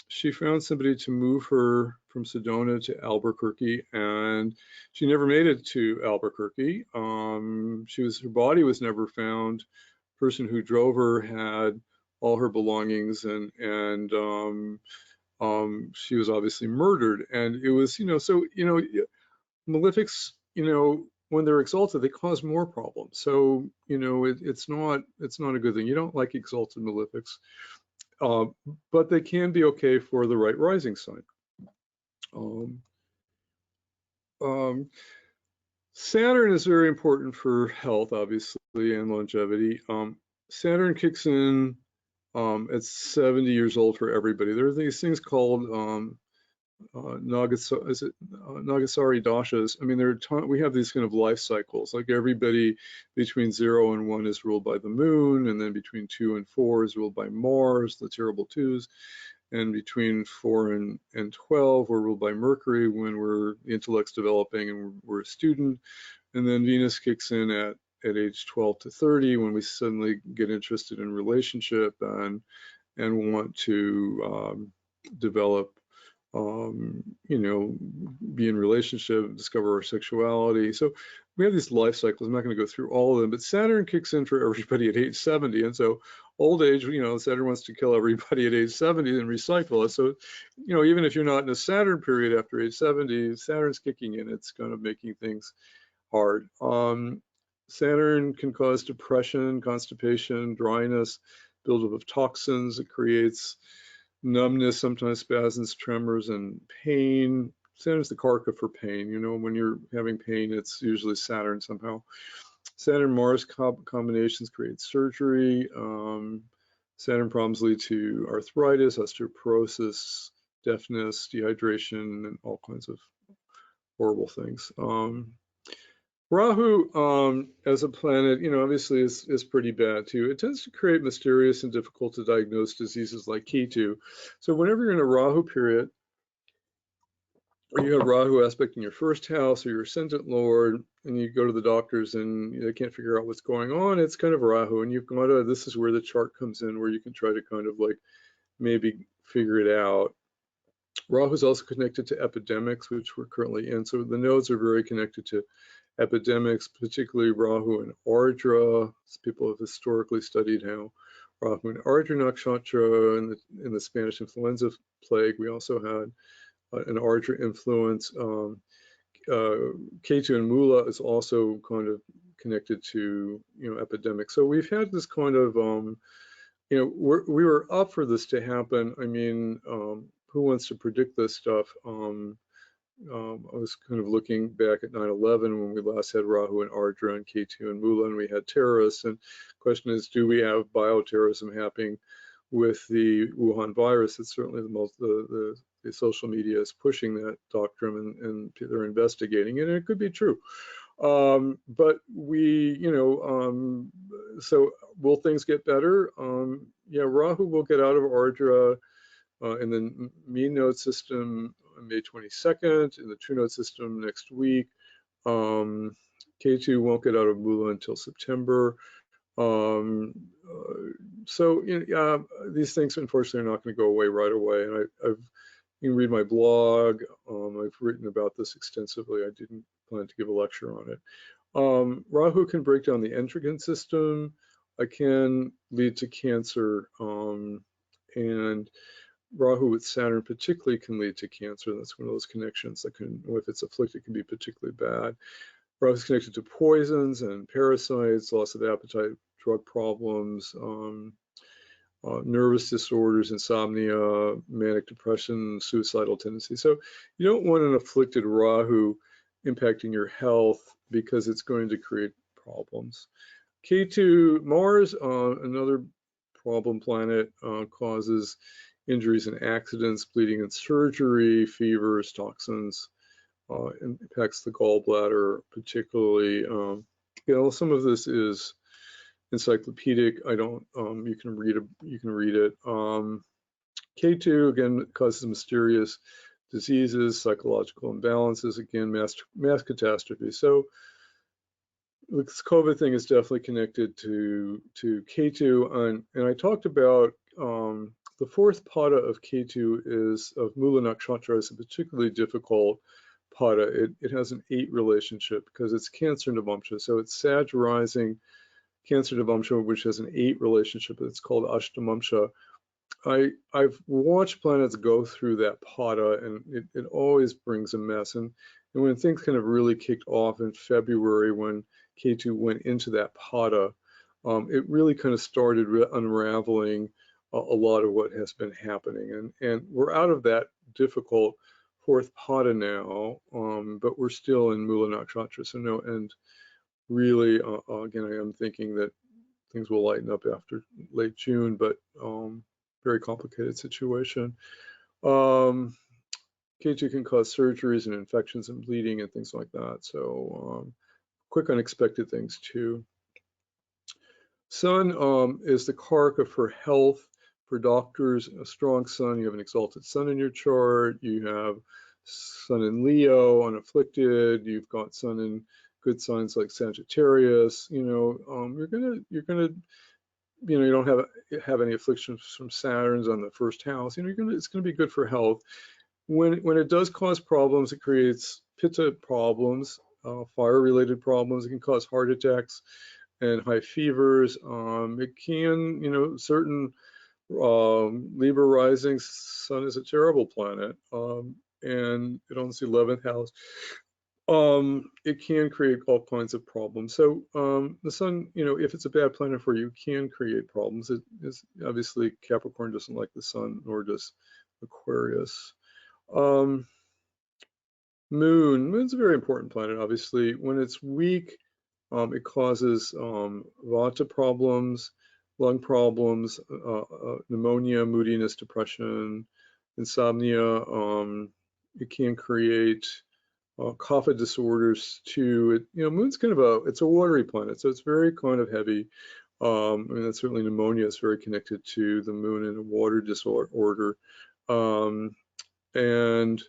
She found somebody to move her from Sedona to Albuquerque, and she never made it to Albuquerque. Her body was never found. The person who drove her had all her belongings, and she was obviously murdered. And it was, so malefics, when they're exalted, they cause more problems. So, it's not a good thing. You don't like exalted malefics, but they can be okay for the right rising sign. Um, um, Saturn is very important for health, obviously, and longevity. Saturn kicks in at 70 years old for everybody. There are these things called Nagasari dashas. I mean, we have these kind of life cycles. Like everybody between 0 and 1 is ruled by the moon, and then between 2 and 4 is ruled by Mars, the terrible twos, and between 4 and 12 we're ruled by Mercury when the intellect's developing and we're a student, and then Venus kicks in at age 12 to 30 when we suddenly get interested in relationship and want to develop, be in relationship, discover our sexuality. So we have these life cycles. I'm not going to go through all of them, but Saturn kicks in for everybody at age 70. And so old age, Saturn wants to kill everybody at age 70 and recycle us. So, even if you're not in a Saturn period after age 70, Saturn's kicking in. It's kind of making things hard. Saturn can cause depression, constipation, dryness, buildup of toxins. It creates numbness, sometimes spasms, tremors, and pain. Saturn's the karka for pain. When you're having pain, it's usually Saturn somehow. Saturn-Mars combinations create surgery. Saturn problems lead to arthritis, osteoporosis, deafness, dehydration, and all kinds of horrible things. Rahu, as a planet, obviously is pretty bad too. It tends to create mysterious and difficult to diagnose diseases like Ketu. So whenever you're in a Rahu period, or you have Rahu aspect in your first house or your ascendant lord, and you go to the doctors and they can't figure out what's going on, it's kind of Rahu. And you've got to, this is where the chart comes in, where you can try to kind of like maybe figure it out. Rahu is also connected to epidemics, which we're currently in. So the nodes are very connected to epidemics, particularly Rahu and Ardra. People have historically studied how Rahu and Ardra nakshatra in the Spanish influenza plague. We also had an Ardra influence. Ketu and Mula is also kind of connected to epidemics. So we've had this kind of we were up for this to happen. I mean, who wants to predict this stuff? I was kind of looking back at 9/11 when we last had Rahu and Ardra and Ketu and Mula, and we had terrorists. And the question is, do we have bioterrorism happening with the Wuhan virus? It's certainly the social media is pushing that doctrine, and they're investigating it, and it could be true. But we, so will things get better? Yeah, Rahu will get out of Ardra in the mean node system on May 22nd, in the true node system next week. K2 won't get out of Mula until September. So these things unfortunately are not going to go away right away. And you can read my blog. I've written about this extensively. I didn't plan to give a lecture on it. Rahu can break down the endocrine system. It can lead to cancer, and Rahu with Saturn particularly can lead to cancer. That's one of those connections that can, if it's afflicted, can be particularly bad. Rahu is connected to poisons and parasites, loss of appetite, drug problems, nervous disorders, insomnia, manic depression, suicidal tendencies. So you don't want an afflicted Rahu impacting your health because it's going to create problems. K2, Mars, another problem planet, causes injuries and accidents, bleeding and surgery, fevers, toxins, impacts the gallbladder particularly. Some of this is encyclopedic. I don't. You can read it. K2 again causes mysterious diseases, psychological imbalances. Again, mass catastrophe. So this COVID thing is definitely connected to Ketu, and I talked about the fourth pada of Ketu is of Mula Nakshatra is a particularly difficult pada. It has an 8 relationship because it's Cancer Navamsha, so it's Sag rising Cancer Navamsha, which has an 8 relationship. It's called Ashtamamsha. I've watched planets go through that pada, and it always brings a mess. And when things kind of really kicked off in February, when K2 went into that pada, it really kind of started unraveling a lot of what has been happening. And we're out of that difficult fourth pada now, but we're still in Mula Nakshatra. So no, and really, again, I am thinking that things will lighten up after late June, but very complicated situation. K2 can cause surgeries and infections and bleeding and things like that. So quick unexpected things too. Sun is the karaka for health, for doctors. A strong sun, you have an exalted sun in your chart. You have sun in Leo, unafflicted. You've got sun in good signs like Sagittarius. You know, you're gonna you know, you don't have any afflictions from Saturn's on the first house. You know, it's gonna be good for health. When it does cause problems, it creates pitta problems, fire-related problems. It can cause heart attacks and high fevers. It can, you know, certain Libra rising sun is a terrible planet, and it owns the 11th house. It can create all kinds of problems. So the sun, you know, if it's a bad planet for you, can create problems. It is obviously Capricorn doesn't like the sun, nor does Aquarius. Moon's a very important planet, obviously. When it's weak, it causes vata problems, lung problems, pneumonia, moodiness, depression, insomnia. It can create kapha disorders too. You know, Moon's kind of it's a watery planet, so it's very kind of heavy. I mean, that's certainly pneumonia is very connected to the Moon and a water disorder. And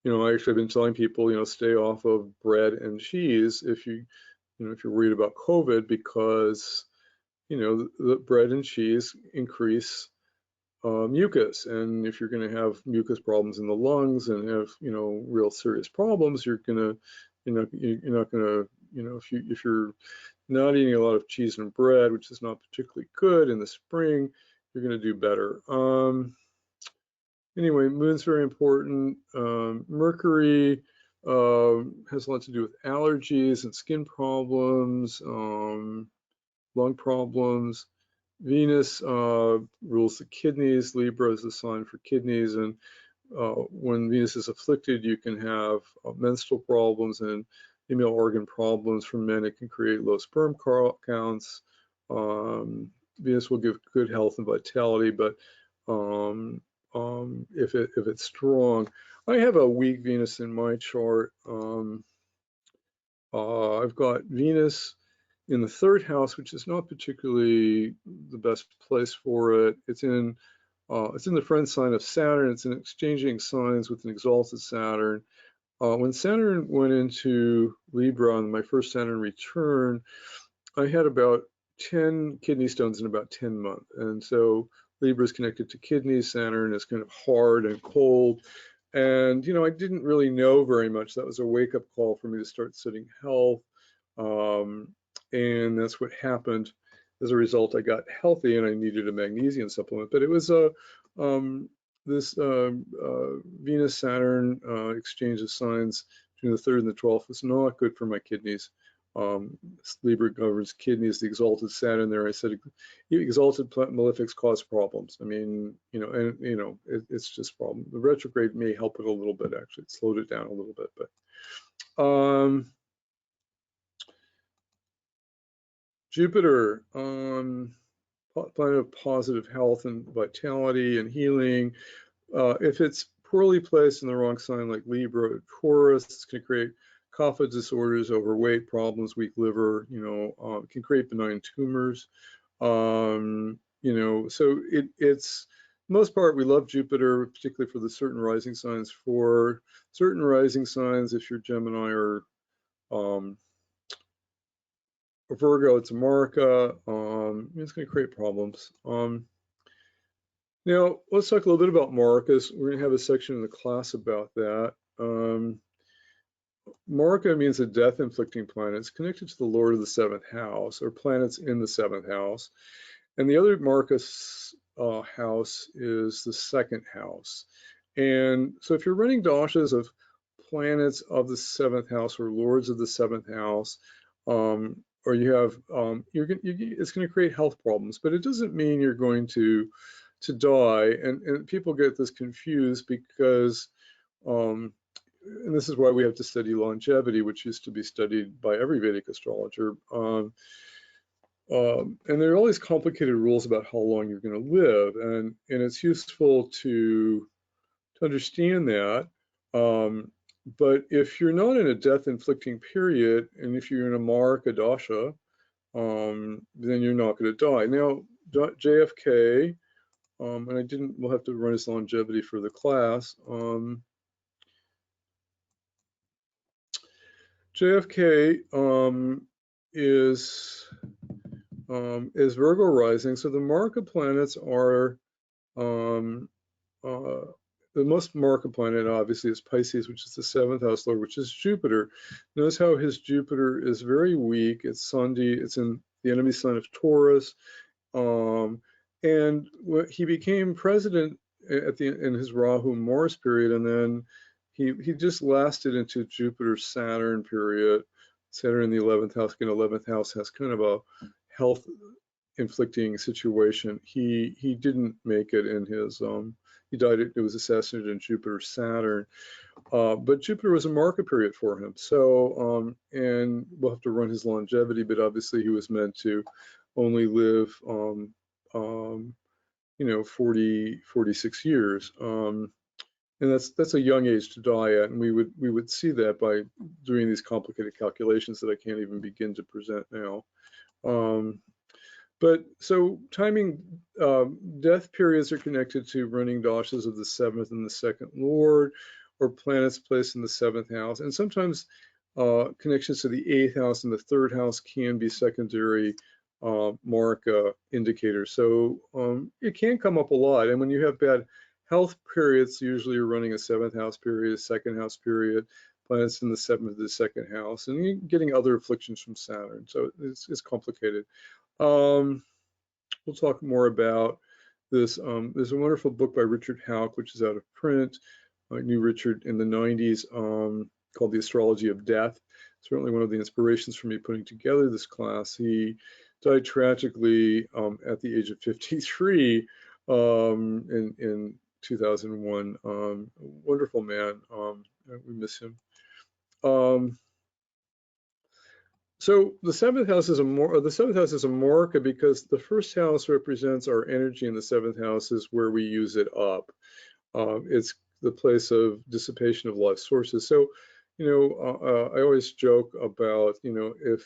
you know, actually, I've been telling people, you know, stay off of bread and cheese if you know, if you're worried about COVID, because you know the bread and cheese increase mucus, and if you're going to have mucus problems in the lungs and have, you know, real serious problems, you're not going to, you know, if you're not eating a lot of cheese and bread, which is not particularly good in the spring, you're going to do better. Anyway, Moon's very important. Mercury has a lot to do with allergies and skin problems, lung problems. Venus rules the kidneys. Libra is the sign for kidneys, and when Venus is afflicted, you can have menstrual problems and female organ problems. For men, it can create low sperm counts. Venus will give good health and vitality, but if it's strong, I have a weak Venus in my chart. I've got Venus in the 3rd house, which is not particularly the best place for it. It's in the friend sign of Saturn. It's in exchanging signs with an exalted Saturn. When Saturn went into Libra on my first Saturn return, I had about 10 kidney stones in about 10 months. And so Libra is connected to kidneys. Saturn is kind of hard and cold. And, you know, I didn't really know very much. That was a wake-up call for me to start studying health. And that's what happened. As a result, I got healthy and I needed a magnesium supplement. But it was this Venus-Saturn exchange of signs between the 3rd and the 12th was not good for my kidneys. Libra governs kidneys, the exalted Saturn there. I said exalted malefics cause problems. I mean, you know, and you know, it's just problem. The retrograde may help it a little bit, actually. It slowed it down a little bit, but Jupiter, planet of positive health and vitality and healing. If it's poorly placed in the wrong sign like Libra or Taurus, it's going to create kapha disorders, overweight problems, weak liver, you know, it can create benign tumors. You know, so it's most part, we love Jupiter, particularly for the certain rising signs. For certain rising signs, if you're Gemini or Virgo, it's Maraka. It's going to create problems. Now, let's talk a little bit about Marakas. We're going to have a section in the class about that. Maraka means a death-inflicting planet. It's connected to the Lord of the seventh house, or planets in the seventh house. And the other Maraka house is the second house. And so if you're running dashas of planets of the seventh house or lords of the seventh house, or you have, it's going to create health problems, but it doesn't mean you're going to die. And people get this confused because, and this is why we have to study longevity, which used to be studied by every Vedic astrologer. And there are all these complicated rules about how long you're going to live, and it's useful to understand that. But if you're not in a death-inflicting period, and if you're in a Maraka dasha, then you're not going to die. Now, JFK, and we'll have to run his longevity for the class. JFK is Virgo rising, so the Maraka planets are the most Maraka planet obviously is Pisces, which is the seventh house lord, which is Jupiter. Notice how his Jupiter is very weak. It's Sandhi, it's in the enemy sign of Taurus. And he became president in his Rahu Mars period, and then he just lasted into Jupiter Saturn period. Saturn in the 11th house. Again, 11th house has kind of a health inflicting situation. He didn't make it in his he died. It was assassinated in Jupiter Saturn, but Jupiter was a Maraka period for him. So and we'll have to run his longevity, but obviously he was meant to only live 46 years. And that's a young age to die at, and we would see that by doing these complicated calculations that I can't even begin to present now. But so timing, death periods are connected to running dashas of the seventh and the second lord, or planets placed in the seventh house, and sometimes connections to the eighth house and the third house can be secondary Maraka indicators. So it can come up a lot, and when you have bad health periods, usually you're running a seventh house period, a second house period, planets in the seventh to the second house, and you're getting other afflictions from Saturn. So it's complicated. We'll talk more about this. There's a wonderful book by Richard Houck, which is out of print. I knew Richard in the 90s, called The Astrology of Death. Certainly one of the inspirations for me putting together this class. He died tragically at the age of 53 in 2001. Wonderful man. We miss him. So the seventh house is a Maraka because the first house represents our energy, and the seventh house is where we use it up. It's the place of dissipation of life sources. So, I always joke about, if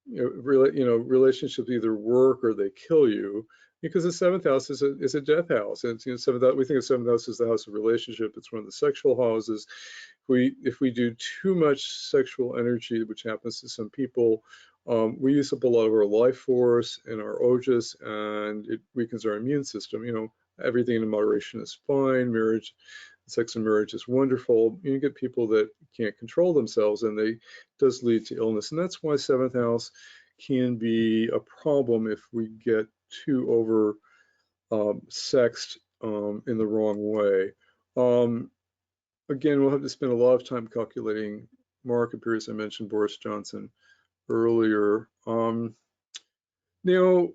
relationships either work or they kill you, because the seventh house is a death house, and we think of seventh house as the house of relationship. It's one of the sexual houses. If we do too much sexual energy, which happens to some people, we use up a lot of our life force and our ojas, and it weakens our immune system. Everything in moderation is fine. Sex and marriage is wonderful. You get people that can't control themselves, and it does lead to illness. And that's why seventh house can be a problem if we get too over sexed in the wrong way. Again, we'll have to spend a lot of time calculating Maraka periods. I mentioned Boris Johnson earlier. Now,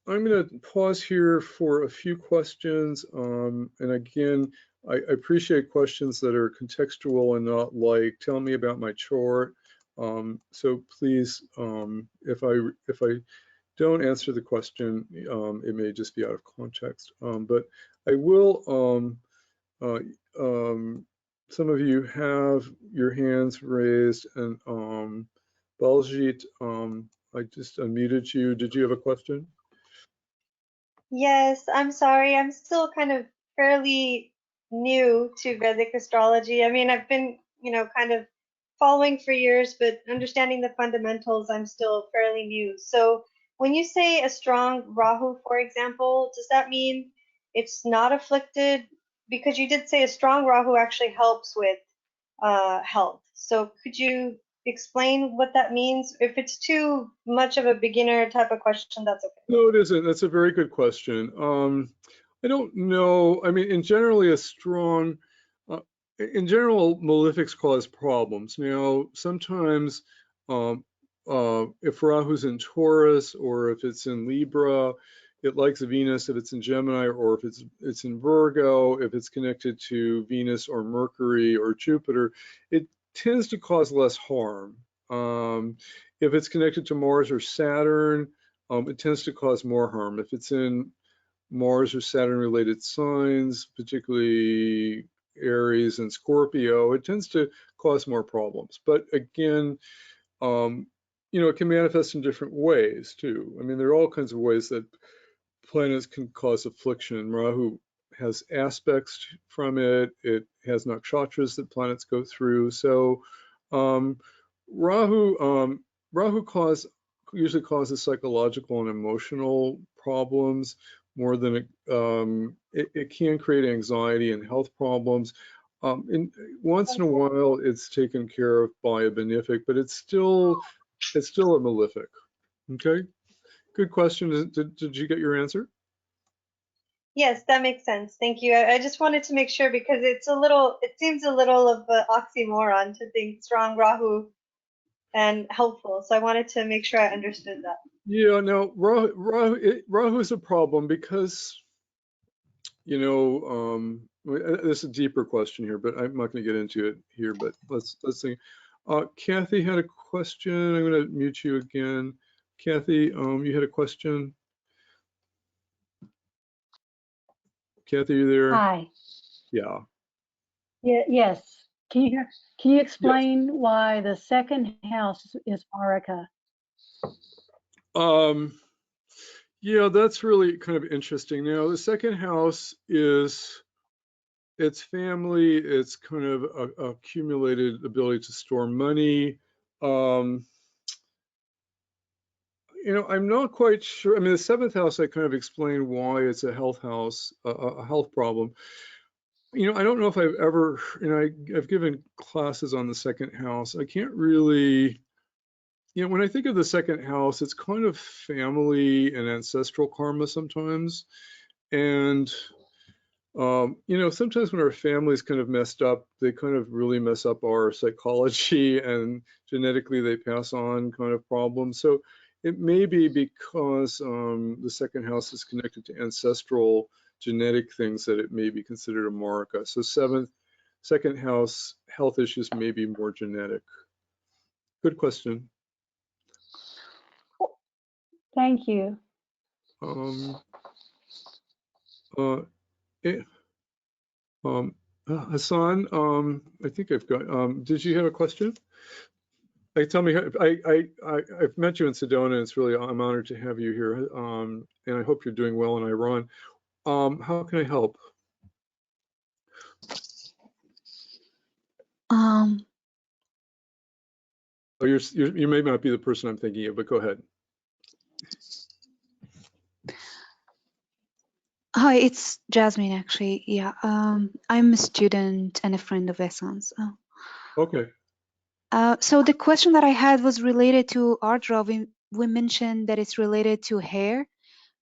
I'm going to pause here for a few questions. And again, I appreciate questions that are contextual and not like, tell me about my chart. So please, if I don't answer the question, it may just be out of context. But I will, some of you have your hands raised, and Baljit, I just unmuted you. Did you have a question? Yes, I'm sorry. I'm still kind of fairly new to Vedic astrology. I mean, I've been, kind of following for years, but understanding the fundamentals, I'm still fairly new. So when you say a strong Rahu, for example, does that mean it's not afflicted? Because you did say a strong Rahu actually helps with health. So could you explain what that means? If it's too much of a beginner type of question, that's okay. No, it isn't. That's a very good question. I don't know. I mean, in generally a strong, in general, malefics cause problems. Now, sometimes if Rahu's in Taurus or if it's in Libra, it likes Venus. If it's in Gemini or if it's in Virgo, if it's connected to Venus or Mercury or Jupiter, it tends to cause less harm. If it's connected to Mars or Saturn, it tends to cause more harm. If it's in Mars or Saturn related signs, particularly Aries and Scorpio, it tends to cause more problems. But again, it can manifest in different ways too. I mean, there are all kinds of ways that planets can cause affliction. Rahu has aspects from it. It has nakshatras that planets go through. So Rahu usually causes psychological and emotional problems more than it can create anxiety and health problems. Once in a while, it's taken care of by a benefic, but it's still a malefic. Okay, good question. Did you get your answer? Yes, that makes sense. Thank you. I just wanted to make sure because it seems a little of an oxymoron to think strong Rahu and helpful. So I wanted to make sure I understood that. Yeah, no, Rahu is a problem because, there's a deeper question here, but I'm not going to get into it here, but let's think. Kathy had a question. I'm going to mute you again. Kathy, you had a question? Kathy, are you there? Hi. Yeah. Yes. Can you hear? Can you explain Yes. why the second house is Maraka? Yeah, that's really kind of interesting. Now, the second house it's family, it's kind of a accumulated ability to store money. I'm not quite sure. I mean, the seventh house, I kind of explained why it's a health house, a health problem. I don't know if I've ever, I've given classes on the second house. I can't really, when I think of the second house, it's kind of family and ancestral karma sometimes. And, sometimes when our family's kind of messed up, they kind of really mess up our psychology and genetically they pass on kind of problems. So it may be because the second house is connected to ancestral genetic things that it may be considered a Maraka. So second house health issues may be more genetic. Good question. Thank you. Hassan, I think I've got. Did you have a question? Tell me. I've met you in Sedona. It's really I'm honored to have you here, and I hope you're doing well in Iran. How can I help? Oh, you may not be the person I'm thinking of, but go ahead. Hi, it's Jasmine actually. Yeah, I'm a student and a friend of Ehsan's. Okay. So the question that I had was related to Ardra. We mentioned that it's related to hair,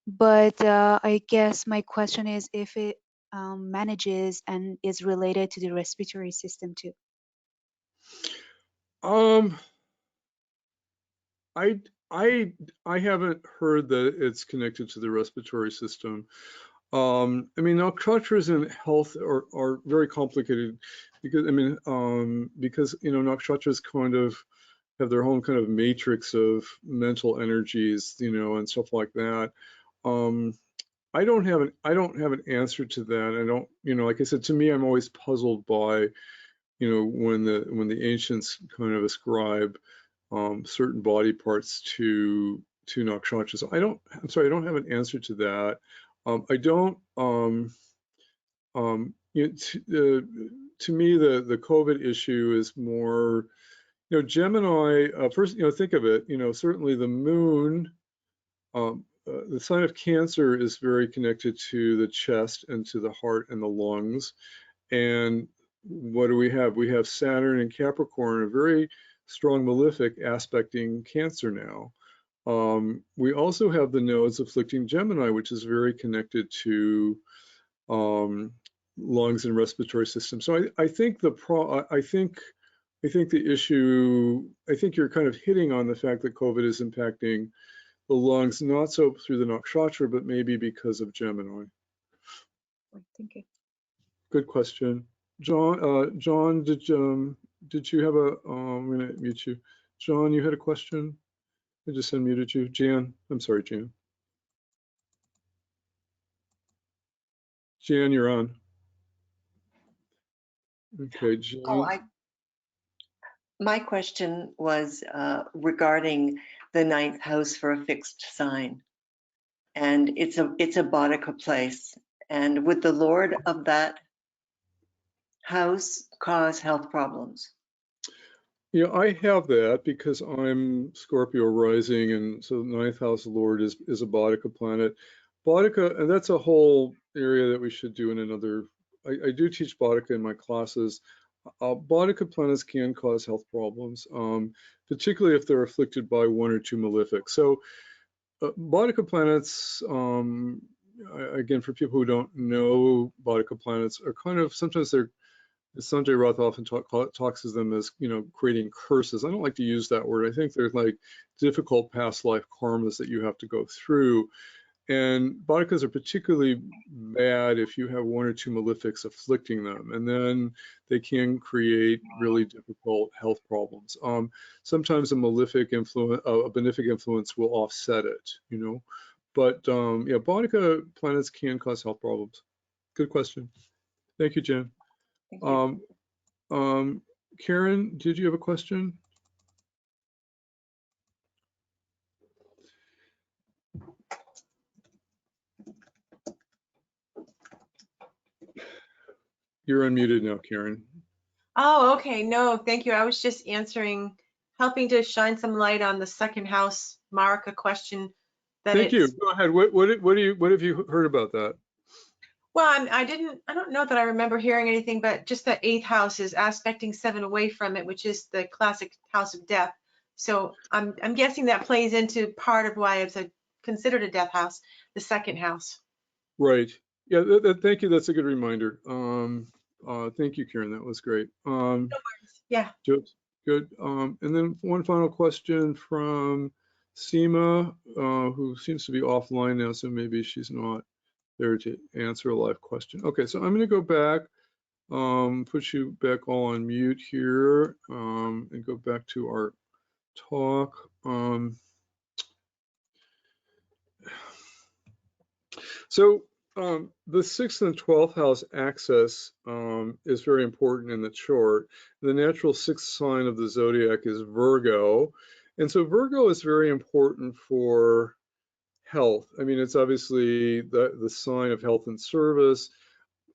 but I guess my question is if it manages and is related to the respiratory system too. I haven't heard that it's connected to the respiratory system. I mean, nakshatras and health are very complicated because nakshatras kind of have their own kind of matrix of mental energies, and stuff like that. I don't have an answer to that. I don't, like I said, to me, I'm always puzzled by, when the ancients kind of ascribe certain body parts to nakshatras. I'm sorry, I don't have an answer to that. I don't. To me, the COVID issue is more Gemini, first, think of it, certainly the moon, the sign of Cancer is very connected to the chest and to the heart and the lungs. And what do we have? We have Saturn and Capricorn, a very strong malefic aspecting Cancer now. We also have the nodes afflicting Gemini, which is very connected to lungs and respiratory system. So I think the issue, I think you're kind of hitting on the fact that COVID is impacting the lungs, not so through the nakshatra, but maybe because of Gemini. Thank you. Good question. John, did you have I'm going to mute you. John, you had a question? I just unmuted you. Jan, I'm sorry, Jan. Jan, you're on. Okay, Jan. Oh, my question was regarding the 9th house for a fixed sign, and it's a Boudica place. And would the Lord of that house cause health problems? Yeah, I have that because I'm Scorpio rising, and so the 9th house Lord is a Boudica planet. Boudica, and that's a whole area that we should do in another. I do teach Boudica in my classes. Boudica planets can cause health problems, particularly if they're afflicted by one or two malefics. So Boudica planets, again, for people who don't know Boudica planets, are kind of, sometimes they're, Sanjay Rath often talks to them as, creating curses. I don't like to use that word. I think they're like difficult past life karmas that you have to go through. And Boudikas are particularly bad if you have one or two malefics afflicting them, and then they can create really difficult health problems. Sometimes a malefic influence, a benefic influence will offset it, But yeah, Boudica planets can cause health problems. Good question. Thank you, Jen. Thank you. Karen, did you have a question? You're unmuted now, Karen. Oh, okay. No, thank you. I was just helping to shine some light on the 2nd house Maraka question. Thank you. Go ahead. What have you heard about that? Well, I don't know that I remember hearing anything, but just that 8th house is aspecting 7 away from it, which is the classic house of death. So I'm guessing that plays into part of why it's considered a death house, the 2nd house. Right. Yeah. Thank you. That's a good reminder. Thank you, Karen. That was great. No worries. Yeah. Good. And then one final question from Seema, who seems to be offline now, so maybe she's not there to answer a live question. Okay, so I'm going to go back, put you back all on mute here, and go back to our talk. So the 6th and 12th house axis is very important in the chart. The natural 6th sign of the zodiac is Virgo. And so Virgo is very important for health. I mean, it's obviously the sign of health and service,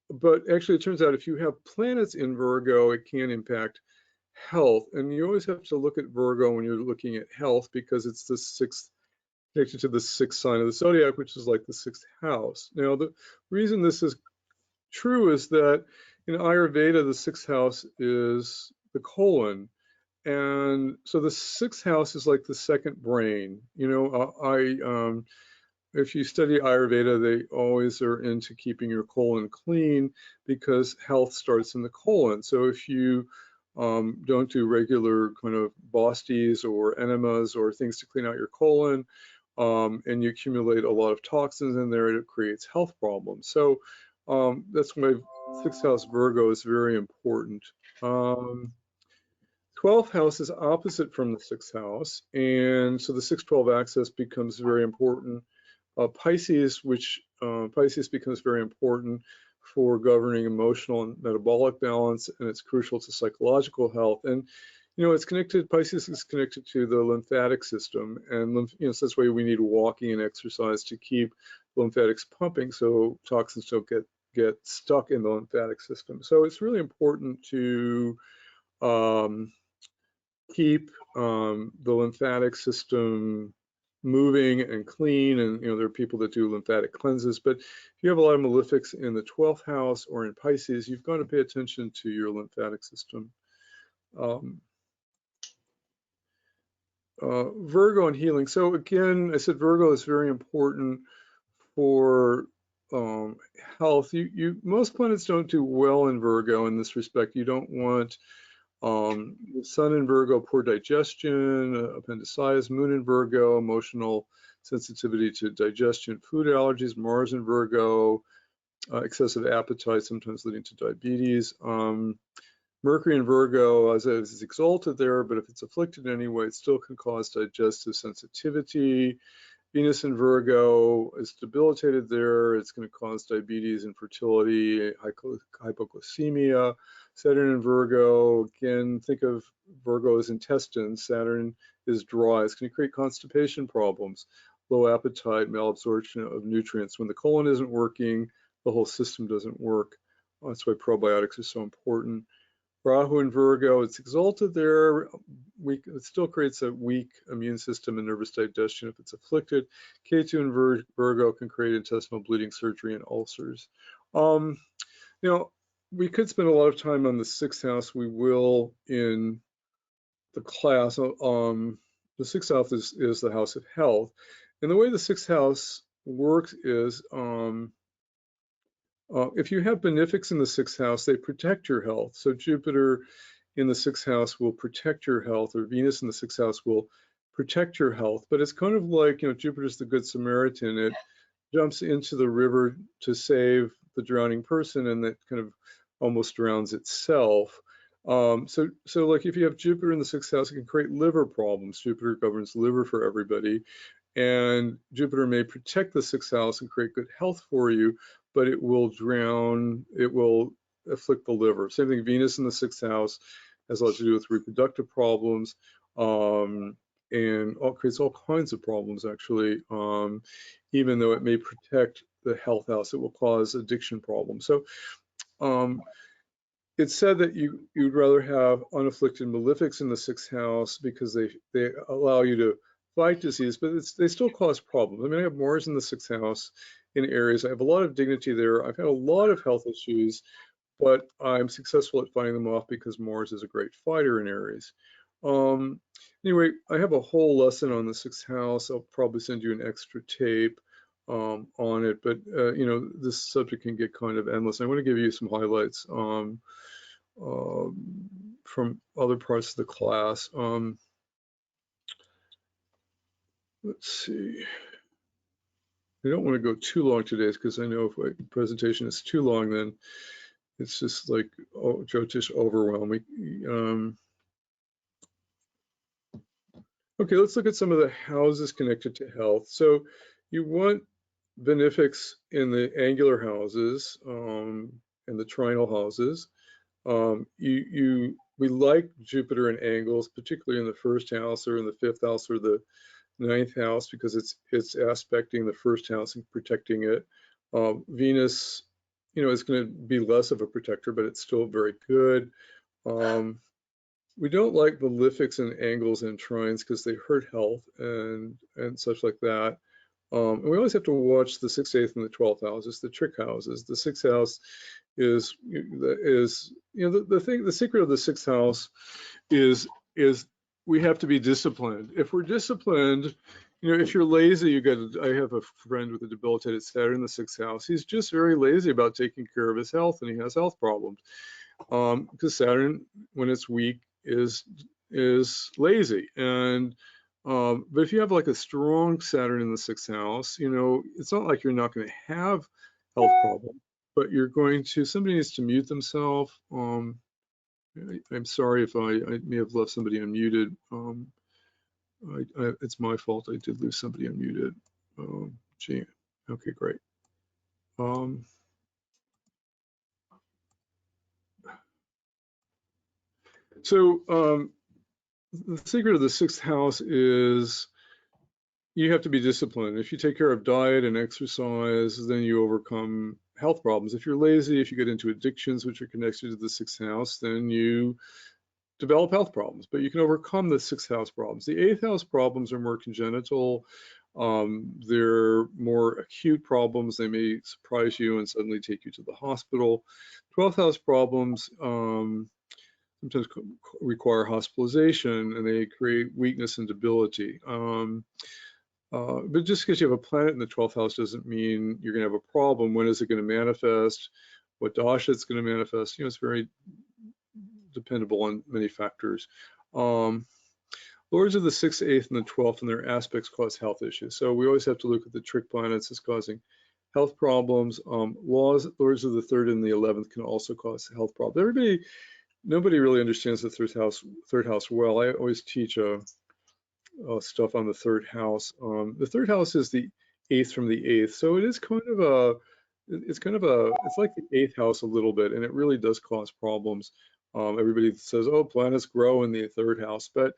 but actually it turns out if you have planets in Virgo, it can impact health. And you always have to look at Virgo when you're looking at health because it's the 6th, connected to the 6th sign of the zodiac, which is like the 6th house. Now, the reason this is true is that in Ayurveda, the 6th house is the colon. And so the 6th house is like the second brain. If you study Ayurveda, they always are into keeping your colon clean because health starts in the colon. So if you don't do regular kind of bosties or enemas or things to clean out your colon, and you accumulate a lot of toxins in there, it creates health problems. So that's why 6th house Virgo is very important. 12th house is opposite from the 6th house, and so the 6-12 axis becomes very important. Pisces becomes very important for governing emotional and metabolic balance, and it's crucial to psychological health. And it's connected. Pisces is connected to the lymphatic system, and so that's why we need walking and exercise to keep lymphatics pumping, so toxins don't get stuck in the lymphatic system. So it's really important to keep the lymphatic system moving and clean, and there are people that do lymphatic cleanses, but if you have a lot of malefics in the 12th house or in Pisces, you've got to pay attention to your lymphatic system. Virgo and healing. So again, I said Virgo is very important for health. Most planets don't do well in Virgo in this respect. You don't want the Sun in Virgo, poor digestion, appendicitis, Moon in Virgo, emotional sensitivity to digestion, food allergies, Mars in Virgo, excessive appetite, sometimes leading to diabetes. Mercury in Virgo, as it's exalted there, but if it's afflicted in any way, it still can cause digestive sensitivity. Venus in Virgo is debilitated there. It's going to cause diabetes, infertility, hypoglycemia. Saturn in Virgo, again, think of Virgo as intestines. Saturn is dry. It's going to create constipation problems, low appetite, malabsorption of nutrients. When the colon isn't working, the whole system doesn't work. That's why probiotics are so important. Rahu in Virgo, it's exalted there. It still creates a weak immune system and nervous digestion if it's afflicted. Ketu in Virgo can create intestinal bleeding, surgery, and ulcers. We could spend a lot of time on the 6th house. We will in the class. The 6th house is the house of health. And the way the 6th house works is if you have benefics in the 6th house, they protect your health. So Jupiter in the 6th house will protect your health, or Venus in the 6th house will protect your health. But it's kind of like, Jupiter's the Good Samaritan. It jumps into the river to save the drowning person, and that kind of almost drowns itself. So like if you have Jupiter in the 6th house, it can create liver problems. Jupiter governs liver for everybody. And Jupiter may protect the 6th house and create good health for you, but it will drown, it will afflict the liver. Same thing, Venus in the 6th house has a lot to do with reproductive problems, and creates all kinds of problems actually. Even though it may protect the health house, it will cause addiction problems. So it's said that you'd rather have unafflicted malefics in the 6th house because they allow you to fight disease, but they still cause problems. I mean, I have Mars in the 6th house in Aries. I have a lot of dignity there. I've had a lot of health issues, but I'm successful at fighting them off because Mars is a great fighter in Aries. Anyway, I have a whole lesson on the 6th house. I'll probably send you an extra tape on it, but this subject can get kind of endless. I want to give you some highlights from other parts of the class. Let's see. I don't want to go too long today because I know if my presentation is too long, then it's just like Jyotish overwhelming. Okay, let's look at some of the houses connected to health. So you want benefics in the angular houses and the trinal houses. We like Jupiter in angles, particularly in the 1st house or in the 5th house or the 9th house, because it's aspecting the 1st house and protecting it. Venus, is going to be less of a protector, but it's still very good. We don't like malefics and angles and trines because they hurt health and such like that. And we always have to watch the 6th, 8th, and the 12th houses, the trick houses. The 6th house is the secret of the 6th house is we have to be disciplined. If we're disciplined, if you're lazy, I have a friend with a debilitated Saturn in the 6th house. He's just very lazy about taking care of his health, and he has health problems. Because Saturn, when it's weak, is lazy. And but if you have like a strong Saturn in the 6th house, it's not like you're not going to have health problems, but somebody needs to mute themselves. I'm sorry if I may have left somebody unmuted. It's my fault. I did lose somebody unmuted. Gee, okay, great. So the secret of the 6th house is you have to be disciplined. If you take care of diet and exercise, then you overcome health problems. If you're lazy, if you get into addictions, which are connected to the 6th house, then you develop health problems, but you can overcome the 6th house problems. The 8th house problems are more congenital. They're more acute problems. They may surprise you and suddenly take you to the hospital. 12th house problems sometimes require hospitalization, and they create weakness and debility. But just because you have a planet in the 12th house doesn't mean you're going to have a problem. When is it going to manifest? What dasha it's going to manifest? It's very dependable on many factors. Lords of the 6th, 8th, and the 12th and their aspects cause health issues. So we always have to look at the trick planets as causing health problems. Lords of the 3rd and the 11th can also cause health problems. Nobody really understands the third house well. I always teach stuff on the 3rd house. The 3rd house is the 8th from the 8th, so it is it's like the 8th house a little bit, and it really does cause problems. Everybody says, oh, planets grow in the 3rd house, but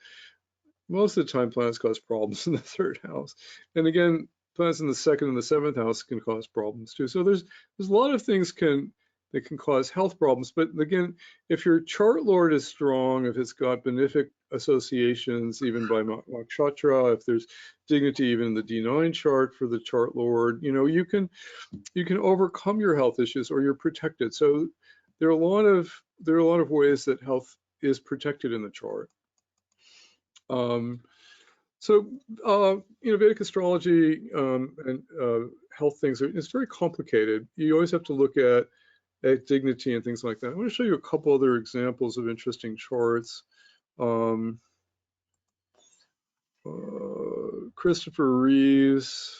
most of the time planets cause problems in the 3rd house. And again, planets in the 2nd and the 7th house can cause problems too. So there's a lot of things that can cause health problems. But again, if your chart lord is strong, if it's got benefic associations, even by nakshatra, if there's dignity even in the D9 chart for the chart lord, you can overcome your health issues, or you're protected. So there are a lot of ways that health is protected in the chart. Vedic astrology and health things it's very complicated. You always have to look at dignity and things like that. I want to show you a couple other examples of interesting charts. Christopher Reeves,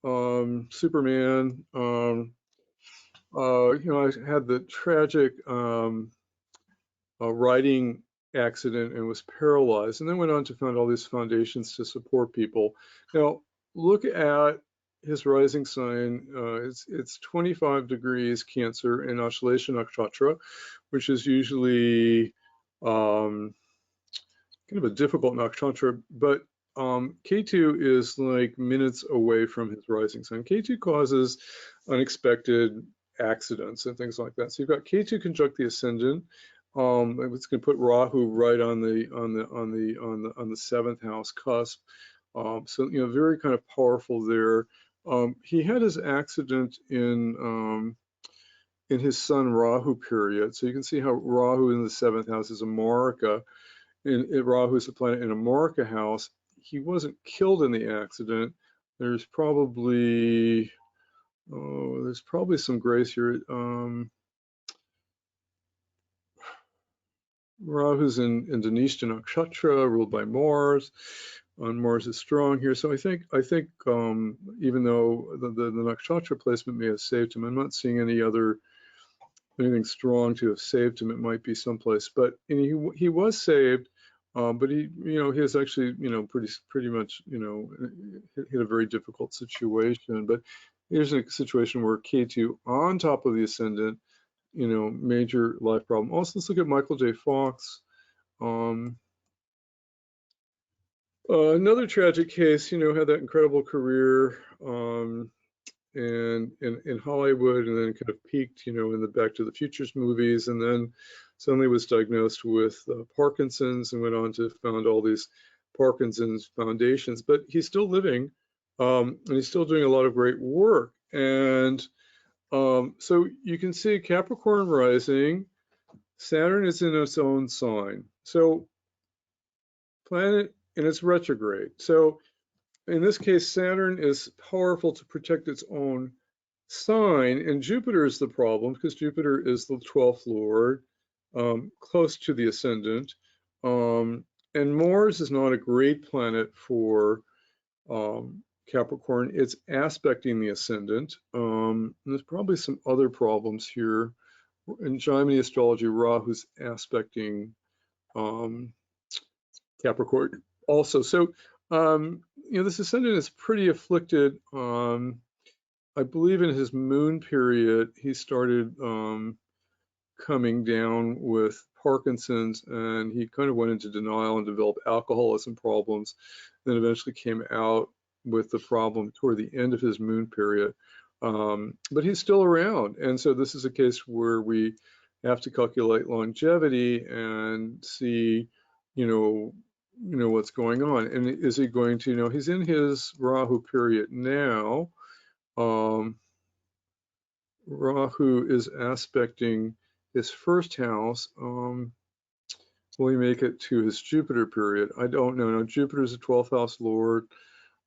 Superman. I had the tragic riding accident and was paralyzed, and then went on to found all these foundations to support people. Now, look at his rising sign. It's 25 degrees Cancer in Ashlesha Nakshatra, which is usually kind of a difficult nakshatra, but Ketu is like minutes away from his rising sign. Ketu causes unexpected accidents and things like that. So you've got Ketu conjunct the ascendant. It's going to put Rahu right on the 7th house cusp. So very kind of powerful there. He had his accident in his Sun Rahu period. So you can see how Rahu in the 7th house is a Maraka, and Rahu is a planet in a Maraka house. He wasn't killed in the accident. There's probably some grace here. Rahu's in Dhanishta Nakshatra, ruled by Mars. Mars is strong here, so I think even though the nakshatra placement may have saved him, I'm not seeing anything strong to have saved him. It might be someplace, but he was saved, but he has actually pretty much hit a very difficult situation. But here's a situation where Ketu on top of the ascendant, major life problem. Also, let's look at Michael J. Fox. Another tragic case, had that incredible career and in Hollywood, and then kind of peaked, in the Back to the Futures movies, and then suddenly was diagnosed with Parkinson's and went on to found all these Parkinson's foundations. But he's still living, and he's still doing a lot of great work. And so you can see Capricorn rising, Saturn is in its own sign. So planet in its retrograde. So in this case, Saturn is powerful to protect its own sign, and Jupiter is the problem because Jupiter is the 12th lord, close to the ascendant. And Mars is not a great planet for Capricorn. It's aspecting the ascendant. There's probably some other problems here. In Gemini astrology, Rahu's aspecting Capricorn also. So, this ascendant is pretty afflicted. I believe in his moon period, he started coming down with Parkinson's, and he kind of went into denial and developed alcoholism problems, then eventually came out with the problem toward the end of his moon period. But he's still around, and so this is a case where we have to calculate longevity and see, you know what's going on. And is he going to, he's in his Rahu period now. Rahu is aspecting his first house. Will he make it to his Jupiter period? I don't know. No, Jupiter is a 12th house lord.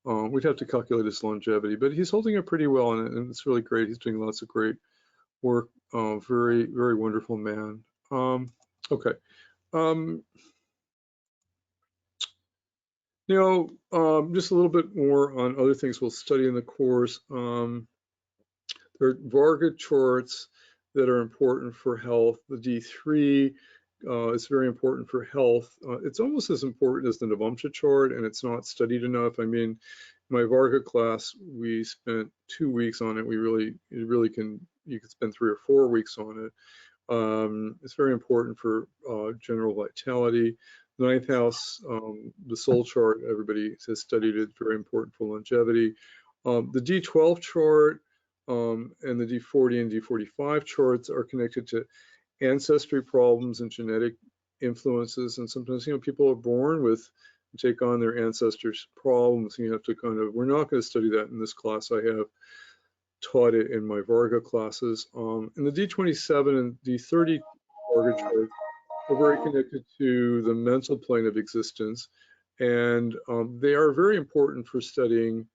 We'd have to calculate his longevity, but he's holding it pretty well, and it's really great. He's doing lots of great work. Very, very wonderful man. Okay. Now, just a little bit more on other things we'll study in the course. There are Varga charts that are important for health. The D3 is very important for health. It's almost as important as the Navamsha chart, and it's not studied enough. I mean, my Varga class, we spent 2 weeks on it. You could spend 3 or 4 weeks on it. It's very important for general vitality. The 9th house, the soul chart, everybody has studied it, very important for longevity. The D12 chart and the D40 and D45 charts are connected to ancestry problems and genetic influences. And sometimes, people are born with, take on their ancestors' problems. You have to we're not going to study that in this class. I have taught it in my Varga classes. And the D27 and D30 Varga charts are very connected to the mental plane of existence. And they are very important for studying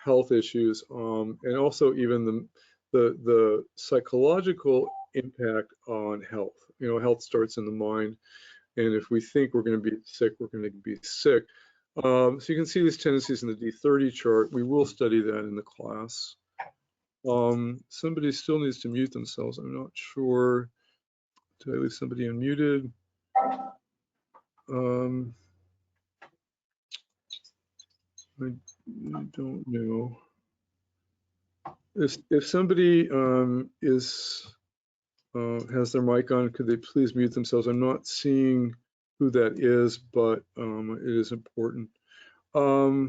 health issues, and also even the psychological impact on health. Health starts in the mind, and if we think we're going to be sick, we're going to be sick. So you can see these tendencies in the D30 chart. We will study that in the class. Somebody still needs to mute themselves. I'm not sure. Did I leave somebody unmuted? I don't know. If somebody has their mic on, could they please mute themselves? I'm not seeing who that is, but it is important. I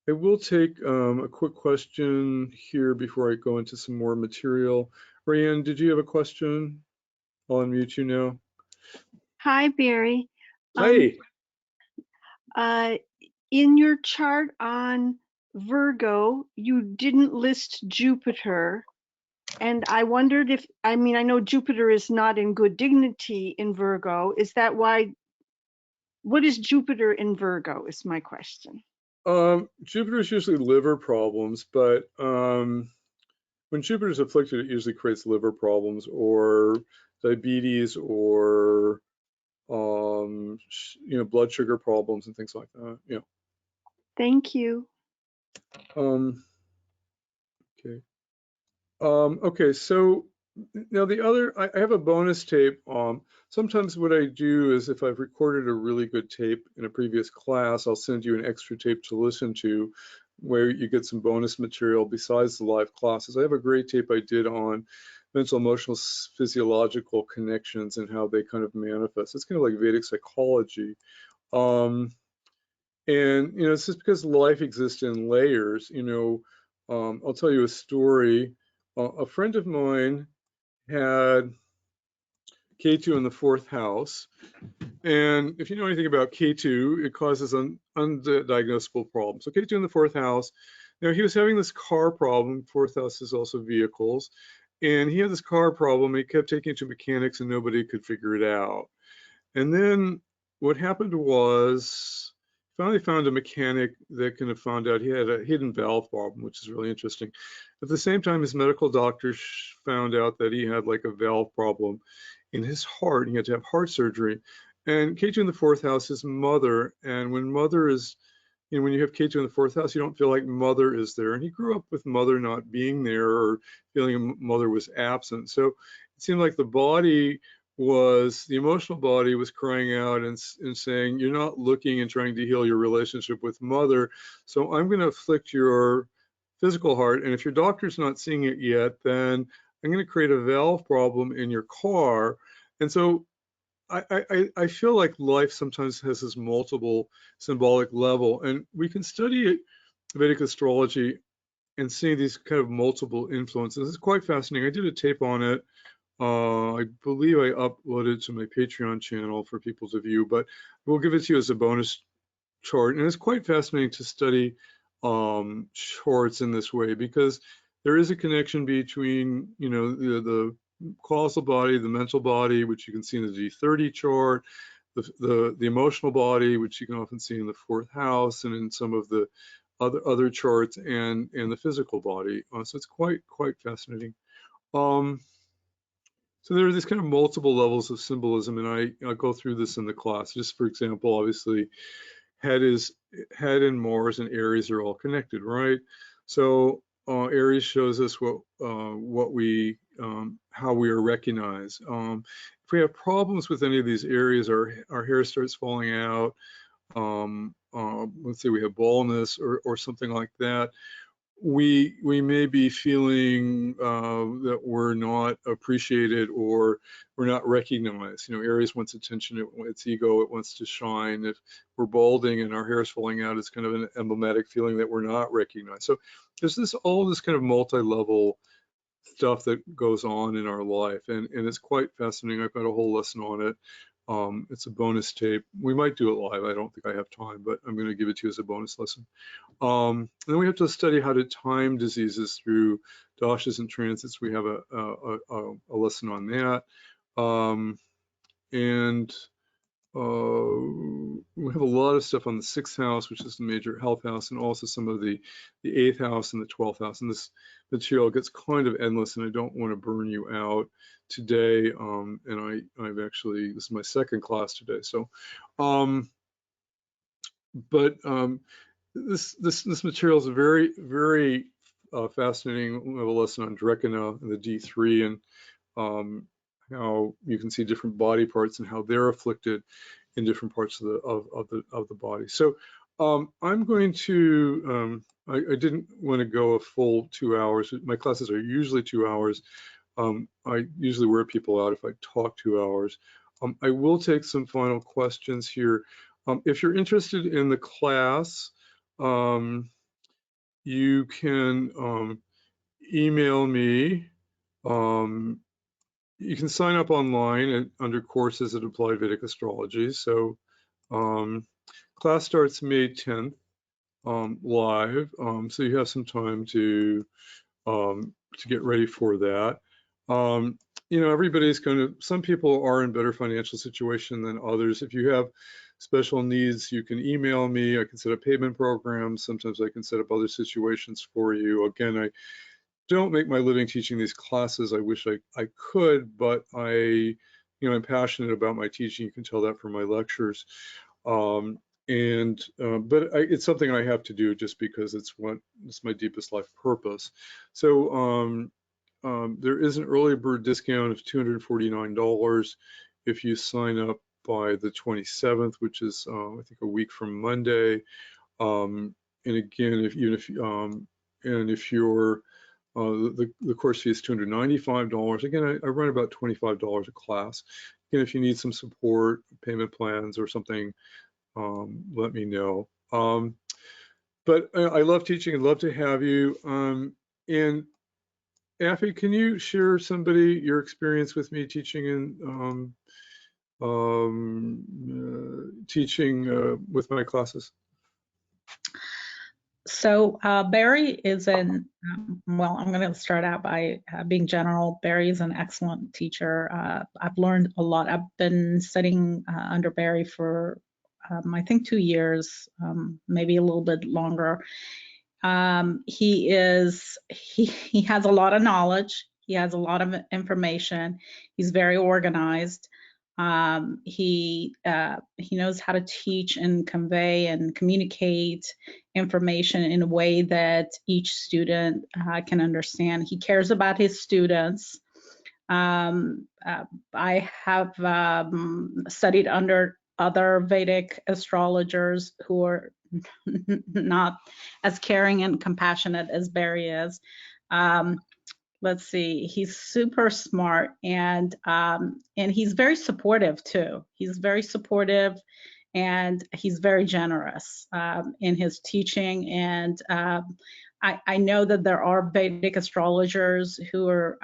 will take a quick question here before I go into some more material. Rayanne, did you have a question? I'll unmute you now. Hi, Barry. Hi. In your chart on Virgo, you didn't list Jupiter. And I wondered if, I know Jupiter is not in good dignity in Virgo. Is that why? What is Jupiter in Virgo is my question. Jupiter is usually liver problems, but when Jupiter is afflicted, it usually creates liver problems or diabetes or blood sugar problems and things like that. Yeah. Thank you. Okay. Okay, so now the other, I have a bonus tape. Sometimes what I do is if I've recorded a really good tape in a previous class, I'll send you an extra tape to listen to where you get some bonus material besides the live classes. I have a great tape I did on mental, emotional, physiological connections and how they kind of manifest. It's kind of like Vedic psychology. And, it's just because life exists in layers. I'll tell you a story. A friend of mine had K2 in the 4th house. And if you know anything about K2, it causes an undiagnosable problem. So K2 in the 4th house, he was having this car problem. 4th house is also vehicles. And he had this car problem. He kept taking it to mechanics and nobody could figure it out. And then what happened was, finally found a mechanic that kind of found out he had a hidden valve problem, which is really interesting. At the same time, his medical doctor found out that he had like a valve problem in his heart. He had to have heart surgery. And K2 in the 4th house is mother. And when mother is, when you have K2 in the 4th house, you don't feel like mother is there. And he grew up with mother not being there or feeling mother was absent. So it seemed like the emotional body was crying out and saying, you're not looking and trying to heal your relationship with mother. So I'm going to afflict your physical heart. And if your doctor's not seeing it yet, then I'm going to create a valve problem in your car. And so I feel like life sometimes has this multiple symbolic level, and we can study Vedic astrology and see these kind of multiple influences. It's quite fascinating. I did a tape on it I believe I uploaded to my Patreon channel for people to view, but we'll give it to you as a bonus chart. And it's quite fascinating to study charts in this way, because there is a connection between, you know, the causal body, the mental body, which you can see in the G30 chart, the emotional body, which you can often see in the 4th house and in some of the other charts, and the physical body. So it's quite fascinating. So there are these kind of multiple levels of symbolism, and I'll go through this in the class. Just for example, obviously, head and Mars and Aries are all connected, right? So Aries shows us what we how we are recognized. If we have problems with any of these areas, our hair starts falling out. Let's say we have baldness or something like that. We may be feeling that we're not appreciated or we're not recognized. You know, Aries wants attention, its ego, it wants to shine. If we're balding and our hair is falling out, it's kind of an emblematic feeling that we're not recognized. So there's all this kind of multi-level stuff that goes on in our life, and it's quite fascinating. I've got a whole lesson on it. It's a bonus tape. We might do it live. I don't think I have time, but I'm going to give it to you as a bonus lesson. And then we have to study how to time diseases through dashas and transits. We have a lesson on that. And we have a lot of stuff on the 6th house, which is the major health house, and also some of the 8th house and the 12th house. And this material gets kind of endless, and I don't want to burn you out today. And I've actually, this is my 2nd class today. So, this material is very fascinating. We have a lesson on Drekana and the D3, and how you can see different body parts and how they're afflicted in different parts of the body. So I'm going to, I didn't want to go a full 2 hours. My classes are usually 2 hours. I usually wear people out if I talk 2 hours. I will take some final questions here. If you're interested in the class, you can email me. You can sign up online under courses at Applied Vedic Astrology. So class starts May 10th live. So you have some time to get ready for that. You know, everybody's some people are in better financial situation than others. If you have special needs, you can email me. I can set up payment programs. Sometimes I can set up other situations for you. Again, I don't make my living teaching these classes. I wish I could, but I'm passionate about my teaching. You can tell that from my lectures. But it's something I have to do just because it's my deepest life purpose. So there is an early bird discount of $249 if you sign up by the 27th, which is I think a week from Monday. And again, if you're the course fee is $295. Again, I run about $25 a class. Again, if you need some support, payment plans or something, let me know. But I love teaching and love to have you. And Affy, can you share your experience with me teaching with my classes? So Barry is well, I'm going to start out by being general. Barry is an excellent teacher. I've learned a lot. I've been studying under Barry for, I think, 2 years, maybe a little bit longer. He has a lot of knowledge. He has a lot of information. He's very organized. He knows how to teach and convey and communicate information in a way that each student can understand. He cares about his students. I have studied under other Vedic astrologers who are not as caring and compassionate as Barry is. Let's see, he's super smart, and he's very supportive too. He's very supportive and he's very generous in his teaching. And I know that there are Vedic astrologers who are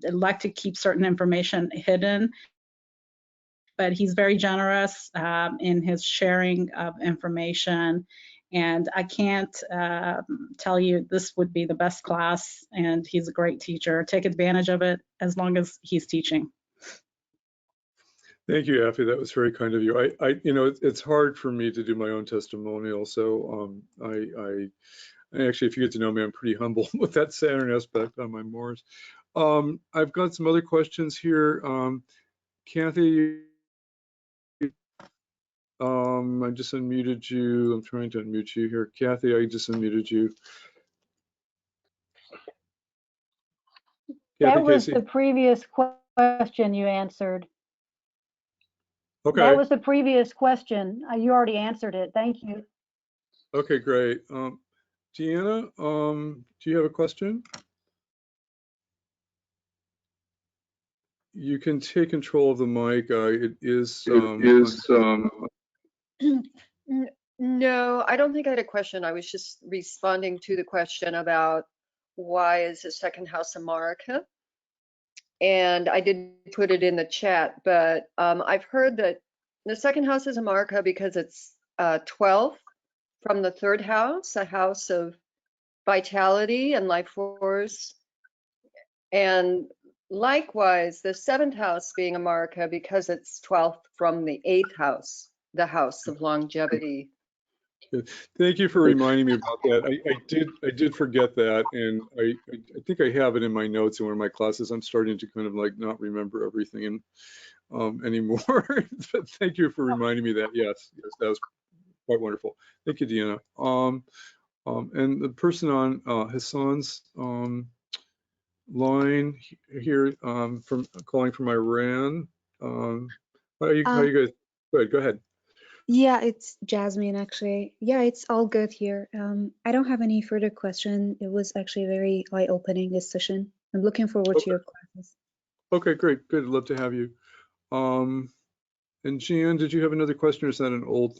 like to keep certain information hidden, but he's very generous in his sharing of information. And I can't tell you this would be the best class, and he's a great teacher. Take advantage of it as long as he's teaching. Thank you, Effie. That was very kind of you. It's hard for me to do my own testimonial, so I actually, if you get to know me, I'm pretty humble with that Saturn aspect on my Mars. I've got some other questions here. Kathy, I just unmuted you. I'm trying to unmute you here. Kathy, I just unmuted you. That Kathy was Casey. the previous question you answered. Okay. That was the previous question. You already answered it. Thank you. Okay, great. Deanna, do you have a question? You can take control of the mic. It is. No, I don't think I had a question. I was just responding to the question about why is the second house a Maraka? And I did put it in the chat, but I've heard that the second house is a Maraka because it's 12th from the third house, a house of vitality and life force. And likewise, the seventh house being a Maraka because it's 12th from the eighth house, the house of longevity. Thank you for reminding me about that. I did forget that, and I think I have it in my notes in one of my classes. I'm starting to kind of like not remember everything anymore. But thank you for reminding me that. Yes, that was quite wonderful. Thank you, Deanna. And the person on Hassan's line here from calling from Iran. How are you guys? Go ahead. Yeah, it's Jasmine actually. Yeah, it's all good here. I don't have any further question. It was actually very eye-opening, this session. I'm looking forward to your classes. Okay, great. Good. I'd love to have you. And Jan, did you have another question, or is that an old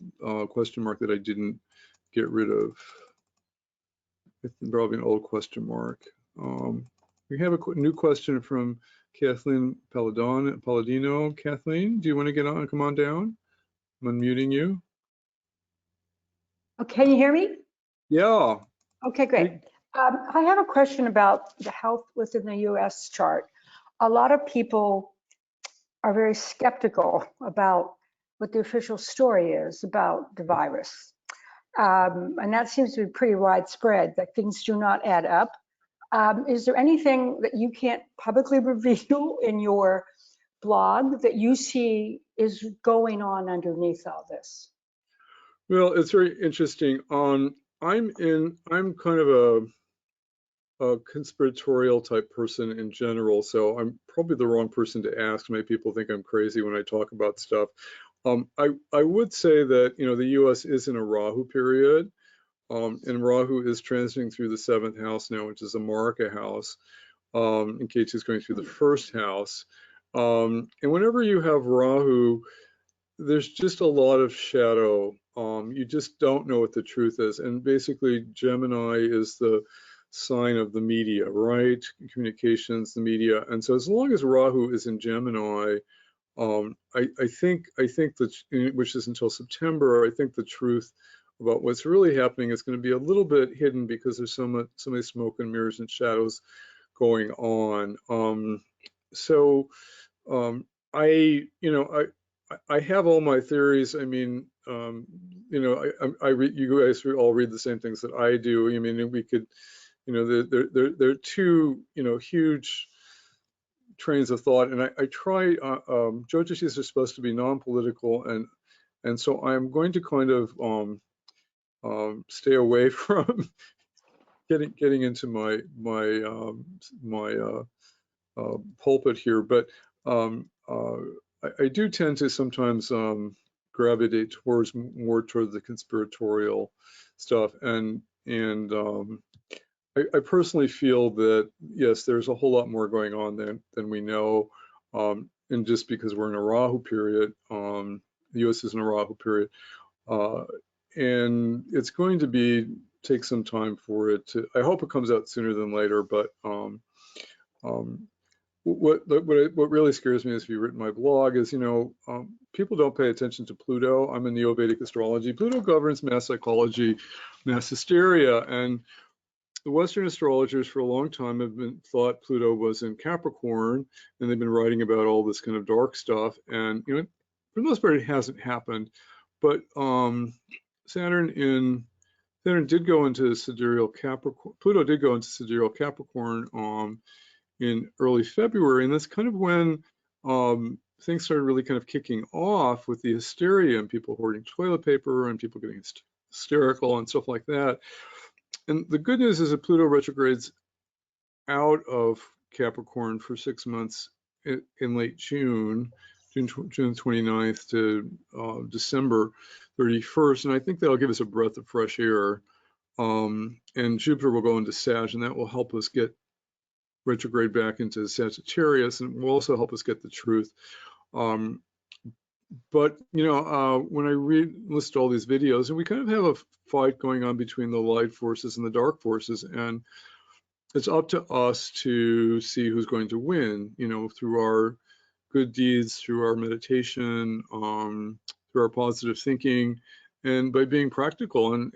question mark that I didn't get rid of? It's probably an old question mark. We have a new question from Kathleen Palladino. Kathleen, do you want to get on? Come on down. I'm unmuting you. Oh, can you hear me? Yeah. Okay, great. I have a question about the health within the US chart. A lot of people are very skeptical about what the official story is about the virus. And that seems to be pretty widespread, that things do not add up. Is there anything that you can't publicly reveal in your blog that you see is going on underneath all this? Well, it's very interesting. I'm kind of a conspiratorial type person in general, so I'm probably the wrong person to ask. Many people think I'm crazy when I talk about stuff. I would say that the U.S. is in a Rahu period, and Rahu is transiting through the 7th house now, which is a Maraka house. And Ketu's going through the 1st house. And whenever you have Rahu, there's just a lot of shadow. You just don't know what the truth is. And basically, Gemini is the sign of the media, right? Communications, the media. And so as long as Rahu is in Gemini, I think that, which is until September, I think the truth about what's really happening is going to be a little bit hidden because there's so many smoke and mirrors and shadows going on. I have all my theories. I mean, you guys all read the same things that I do. I mean, we could, there are two, huge trains of thought, and I try. Jyotishes are supposed to be non-political, and so I'm going to kind of stay away from getting into my pulpit here, but I do tend to sometimes gravitate more towards the conspiratorial stuff, and I personally feel that yes, there's a whole lot more going on than we know, and just because we're in a Rahu period, The U.S. is in a Rahu period, and it's going to take some time for it to. I hope it comes out sooner than later, but what really scares me is, if you've written my blog, is people don't pay attention to Pluto. I'm in Ayurvedic astrology. Pluto governs mass psychology, mass hysteria, and the Western astrologers for a long time have thought Pluto was in Capricorn, and they've been writing about all this kind of dark stuff. And for the most part, it hasn't happened. But Saturn did go into sidereal Capricorn. Pluto did go into sidereal Capricorn in early February, and that's kind of when things started really kind of kicking off with the hysteria and people hoarding toilet paper and people getting hysterical and stuff like that. And the good news is that Pluto retrogrades out of Capricorn for 6 months in late June 29th to December 31st, and I think that'll give us a breath of fresh air. And Jupiter will go into Sag, and that will help us get retrograde back into Sagittarius, and will also help us get the truth. But when I list all these videos, and we kind of have a fight going on between the light forces and the dark forces, and it's up to us to see who's going to win, through our good deeds, through our meditation, through our positive thinking, and by being practical. And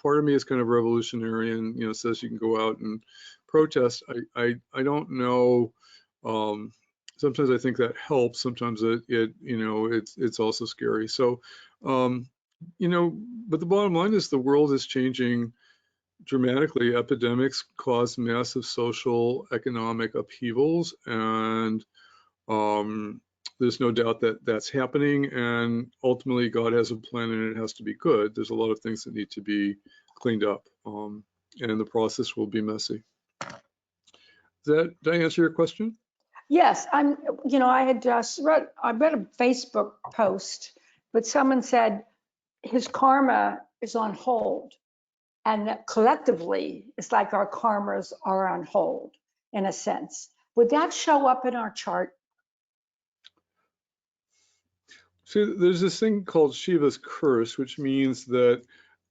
part of me is kind of revolutionary and says you can go out and protest. I don't know. Sometimes I think that helps. Sometimes it's also scary. So but the bottom line is the world is changing dramatically. Epidemics cause massive social, economic upheavals, and there's no doubt that that's happening. And ultimately, God has a plan, and it has to be good. There's a lot of things that need to be cleaned up, and the process will be messy. Did I answer your question? Yes, I had just read a Facebook post, but someone said his karma is on hold, and that collectively it's like our karmas are on hold in a sense. Would that show up in our chart? So there's this thing called Shiva's curse, which means that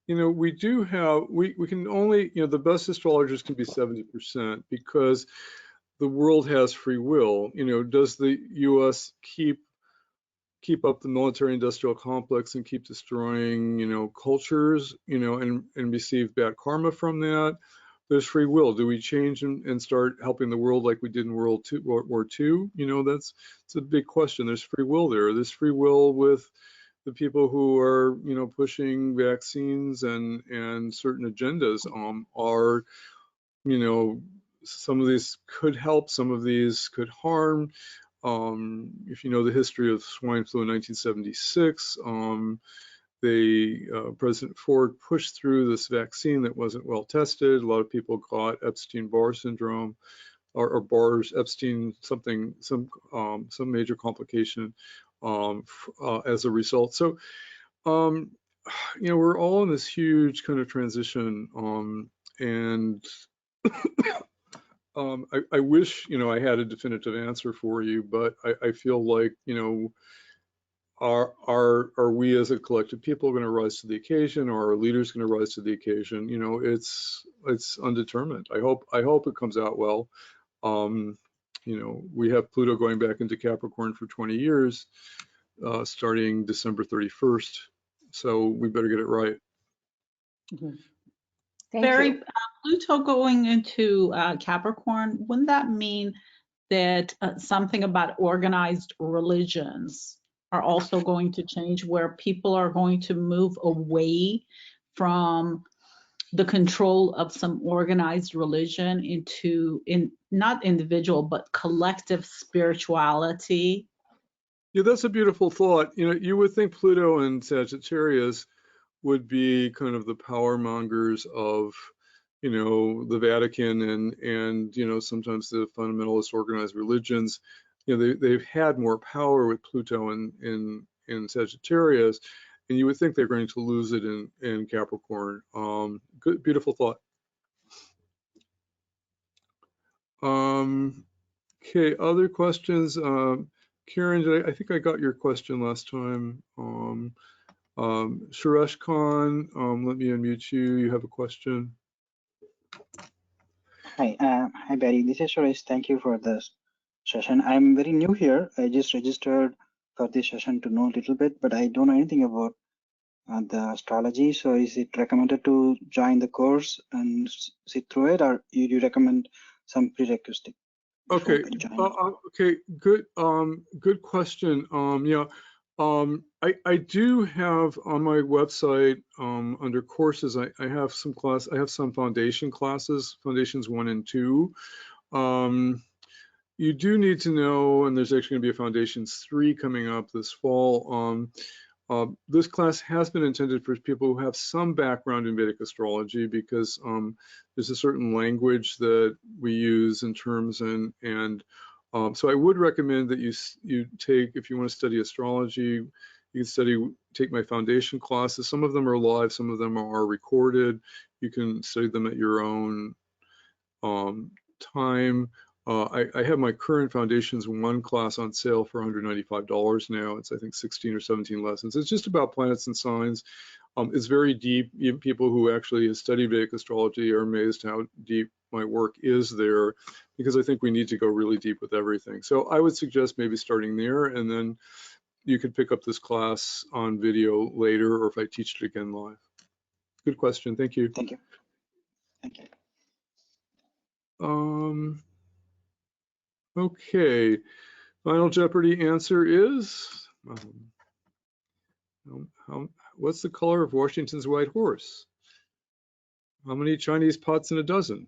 we do have, we can only, the best astrologers can be 70%, because the world has free will. Does the U.S. keep up the military-industrial complex and keep destroying, cultures, and receive bad karma from that? There's free will. Do we change and start helping the world like we did in World War II? It's a big question. There's free will there. There's free will with the people who are, pushing vaccines and certain agendas. Are, some of these could help, some of these could harm. If you know the history of swine flu in 1976, President Ford pushed through this vaccine that wasn't well tested. A lot of people got Epstein-Barr syndrome, or Barr's Epstein some major complication as a result. So, we're all in this huge kind of transition, and I wish, I had a definitive answer for you, but I feel like, are we as a collective people going to rise to the occasion, or are leaders going to rise to the occasion? It's undetermined. I hope it comes out well. We have Pluto going back into Capricorn for 20 years, starting December 31st. So we better get it right. Mm-hmm. Barry, Pluto going into Capricorn, wouldn't that mean that something about organized religions are also going to change, where people are going to move away from the control of some organized religion into not individual but collective spirituality? Yeah, that's a beautiful thought. You would think Pluto and Sagittarius would be kind of the power mongers of, the Vatican and sometimes the fundamentalist organized religions. They've had more power with Pluto in Sagittarius, and you would think they're going to lose it in Capricorn. Good, beautiful thought. Okay, other questions? Karen, I think I got your question last time. Suresh Khan, let me unmute you. You have a question? Hi, hi Barry. This is Suresh. Thank you for this session. I'm very new here. I just registered for this session to know a little bit, but I don't know anything about the astrology. So is it recommended to join the course and sit through it, or you recommend some prerequisite before Okay. I join? Okay. Good. Good question. Yeah. I do have on my website under courses. I have some class. I have some foundation classes, foundations 1 and 2. You do need to know, and there's actually going to be a foundations 3 coming up this fall. This class has been intended for people who have some background in Vedic astrology, because there's a certain language that we use in terms, and so I would recommend that you take, if you want to study astrology, you can take my foundation classes. Some of them are live, some of them are recorded. You can study them at your own time. I have my current Foundations 1 class on sale for $195 now. It's, I think, 16 or 17 lessons. It's just about planets and signs. It's very deep. Even people who actually study Vedic astrology are amazed how deep my work is there, because I think we need to go really deep with everything. So I would suggest maybe starting there, and then you could pick up this class on video later, or if I teach it again live. Good question. Thank you. Thank you. Thank you. Okay, Final Jeopardy answer is, what's the color of Washington's white horse? How many Chinese pots in a dozen?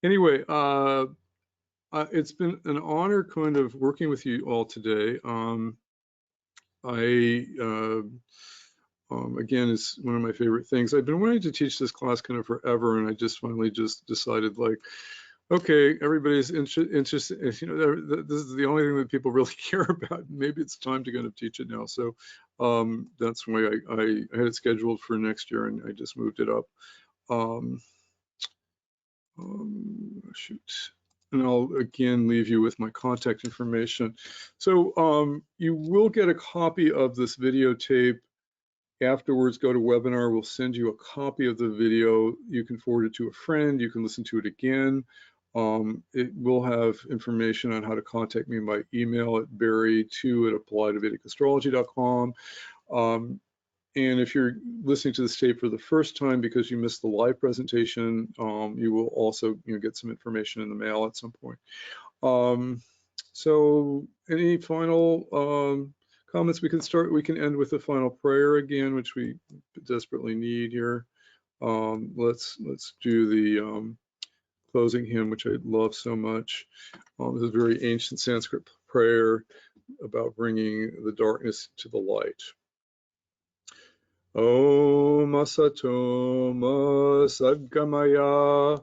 Anyway, it's been an honor kind of working with you all today. Again, it's one of my favorite things. I've been wanting to teach this class kind of forever, and I just finally just decided, like, okay, everybody's interested, you know, this is the only thing that people really care about. Maybe it's time to kind of teach it now. So that's why I had it scheduled for next year, and I just moved it up. Shoot. And I'll again leave you with my contact information. So you will get a copy of this videotape. Afterwards, go to webinar. We'll send you a copy of the video. You can forward it to a friend. You can listen to it again. It will have information on how to contact me by email at barry2@appliedvedicastrology.com. And if you're listening to this tape for the first time because you missed the live presentation, you will also get some information in the mail at some point. So any final comments? We can end with a final prayer again, which we desperately need here. Let's do the closing hymn, which I love so much. This is a very ancient Sanskrit prayer about bringing the darkness to the light. Om Asatoma Sadgamaya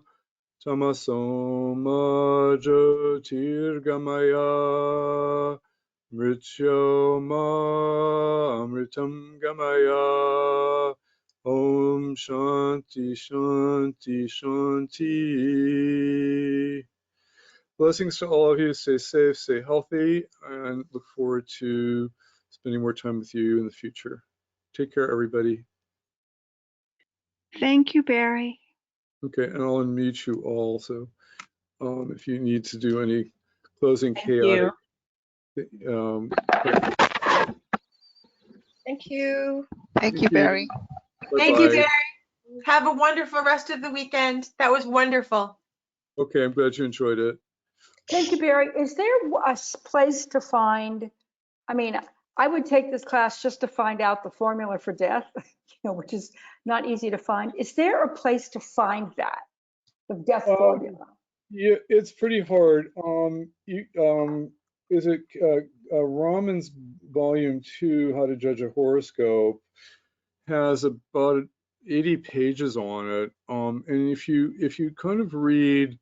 Tamasoma Jyotirgamaya Mrityoma Amritam Gamaya. Om Shanti Shanti Shanti. Blessings to all of you. Stay safe, stay healthy, and look forward to spending more time with you in the future. Take care, everybody. Thank you, Barry. Okay, and I'll unmute you all. So if you need to do any closing Thank chaotic. you. Thank you. Thank you, Barry. Thank you, Bye-bye. Barry. Have a wonderful rest of the weekend. That was wonderful. Okay, I'm glad you enjoyed it. Thank you, Barry. Is there a place to find, I mean, I would take this class just to find out the formula for death, which is not easy to find. Is there a place to find that, the death formula? Yeah, it's pretty hard. Is it Raman's volume 2, How to Judge a Horoscope, has about 80 pages on it. And if you kind of read,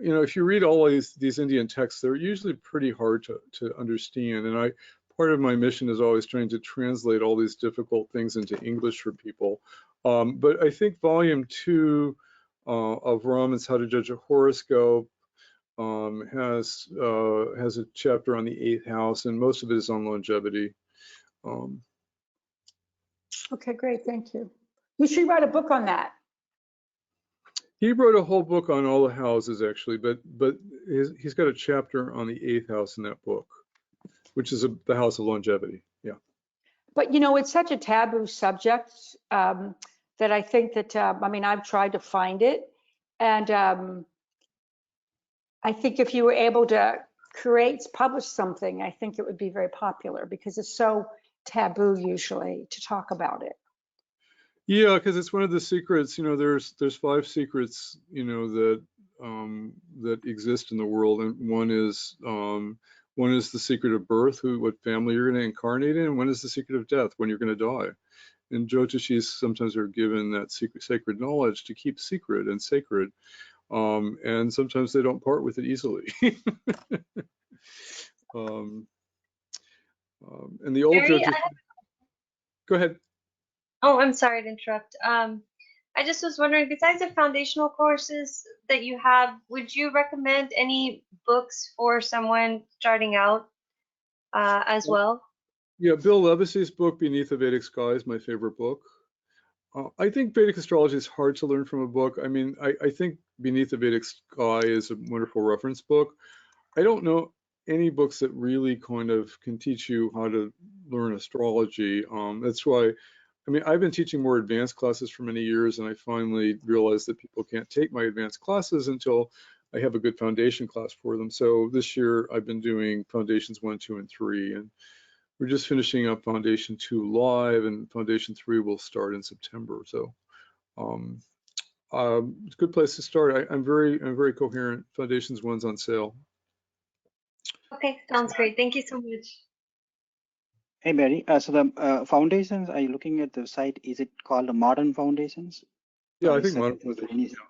if you read all these Indian texts, they're usually pretty hard to understand. And part of my mission is always trying to translate all these difficult things into English for people. But I think volume 2 of Raman's How to Judge a Horoscope has a chapter on the 8th house, and most of it is on longevity. Okay, great, thank you. You should write a book on that. He wrote a whole book on all the houses, actually, but he's got a chapter on the 8th house in that book, which is the house of longevity. Yeah. But you know, it's such a taboo subject that I think that, I mean, I've tried to find it. And I think if you were able to publish something, I think it would be very popular because it's so taboo usually to talk about it. Yeah, because it's one of the secrets. You know, there's 5 secrets, you know, that exist in the world, and one is the secret of birth, what family you're going to incarnate in, and one is the secret of death, when you're going to die. And Jyotishis sometimes are given that sacred knowledge to keep secret and sacred, and sometimes they don't part with it easily. And the old Barry, Jyotish. Go ahead. Oh, I'm sorry to interrupt. I just was wondering, besides the foundational courses that you have, would you recommend any books for someone starting out as well? Yeah, Bill Levicy's book, Beneath the Vedic Sky, is my favorite book. I think Vedic astrology is hard to learn from a book. I mean, I think Beneath the Vedic Sky is a wonderful reference book. I don't know any books that really kind of can teach you how to learn astrology. That's why, I mean, I've been teaching more advanced classes for many years, and I finally realized that people can't take my advanced classes until I have a good foundation class for them. So this year I've been doing foundations 1, 2, and 3, and we're just finishing up foundation 2 live, and foundation 3 will start in September. So it's a good place to start. I'm very coherent. Foundations 1's on sale. Okay, sounds great. Thank you so much. Hey, Barry. So the foundations, are you looking at the site? Is it called the Modern Foundations? Yeah, Or I is think it- modern is it foundations. any-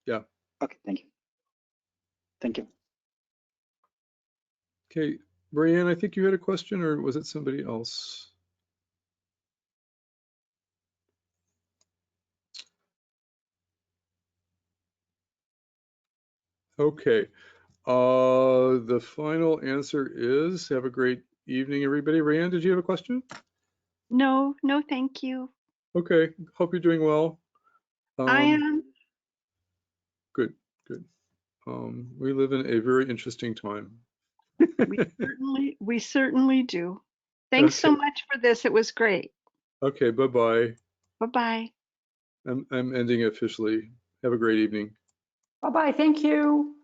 Yeah. Okay, thank you. Thank you. Okay, Brianne, I think you had a question, or was it somebody else? Okay. The final answer is have a great evening, everybody. Brianne, did you have a question? No, no, thank you. Okay, hope you're doing well. I am. Good. We live in a very interesting time. We certainly do. Thanks so Okay. much for this. It was great. Okay, bye-bye. Bye-bye. I'm ending officially. Have a great evening. Bye-bye, thank you.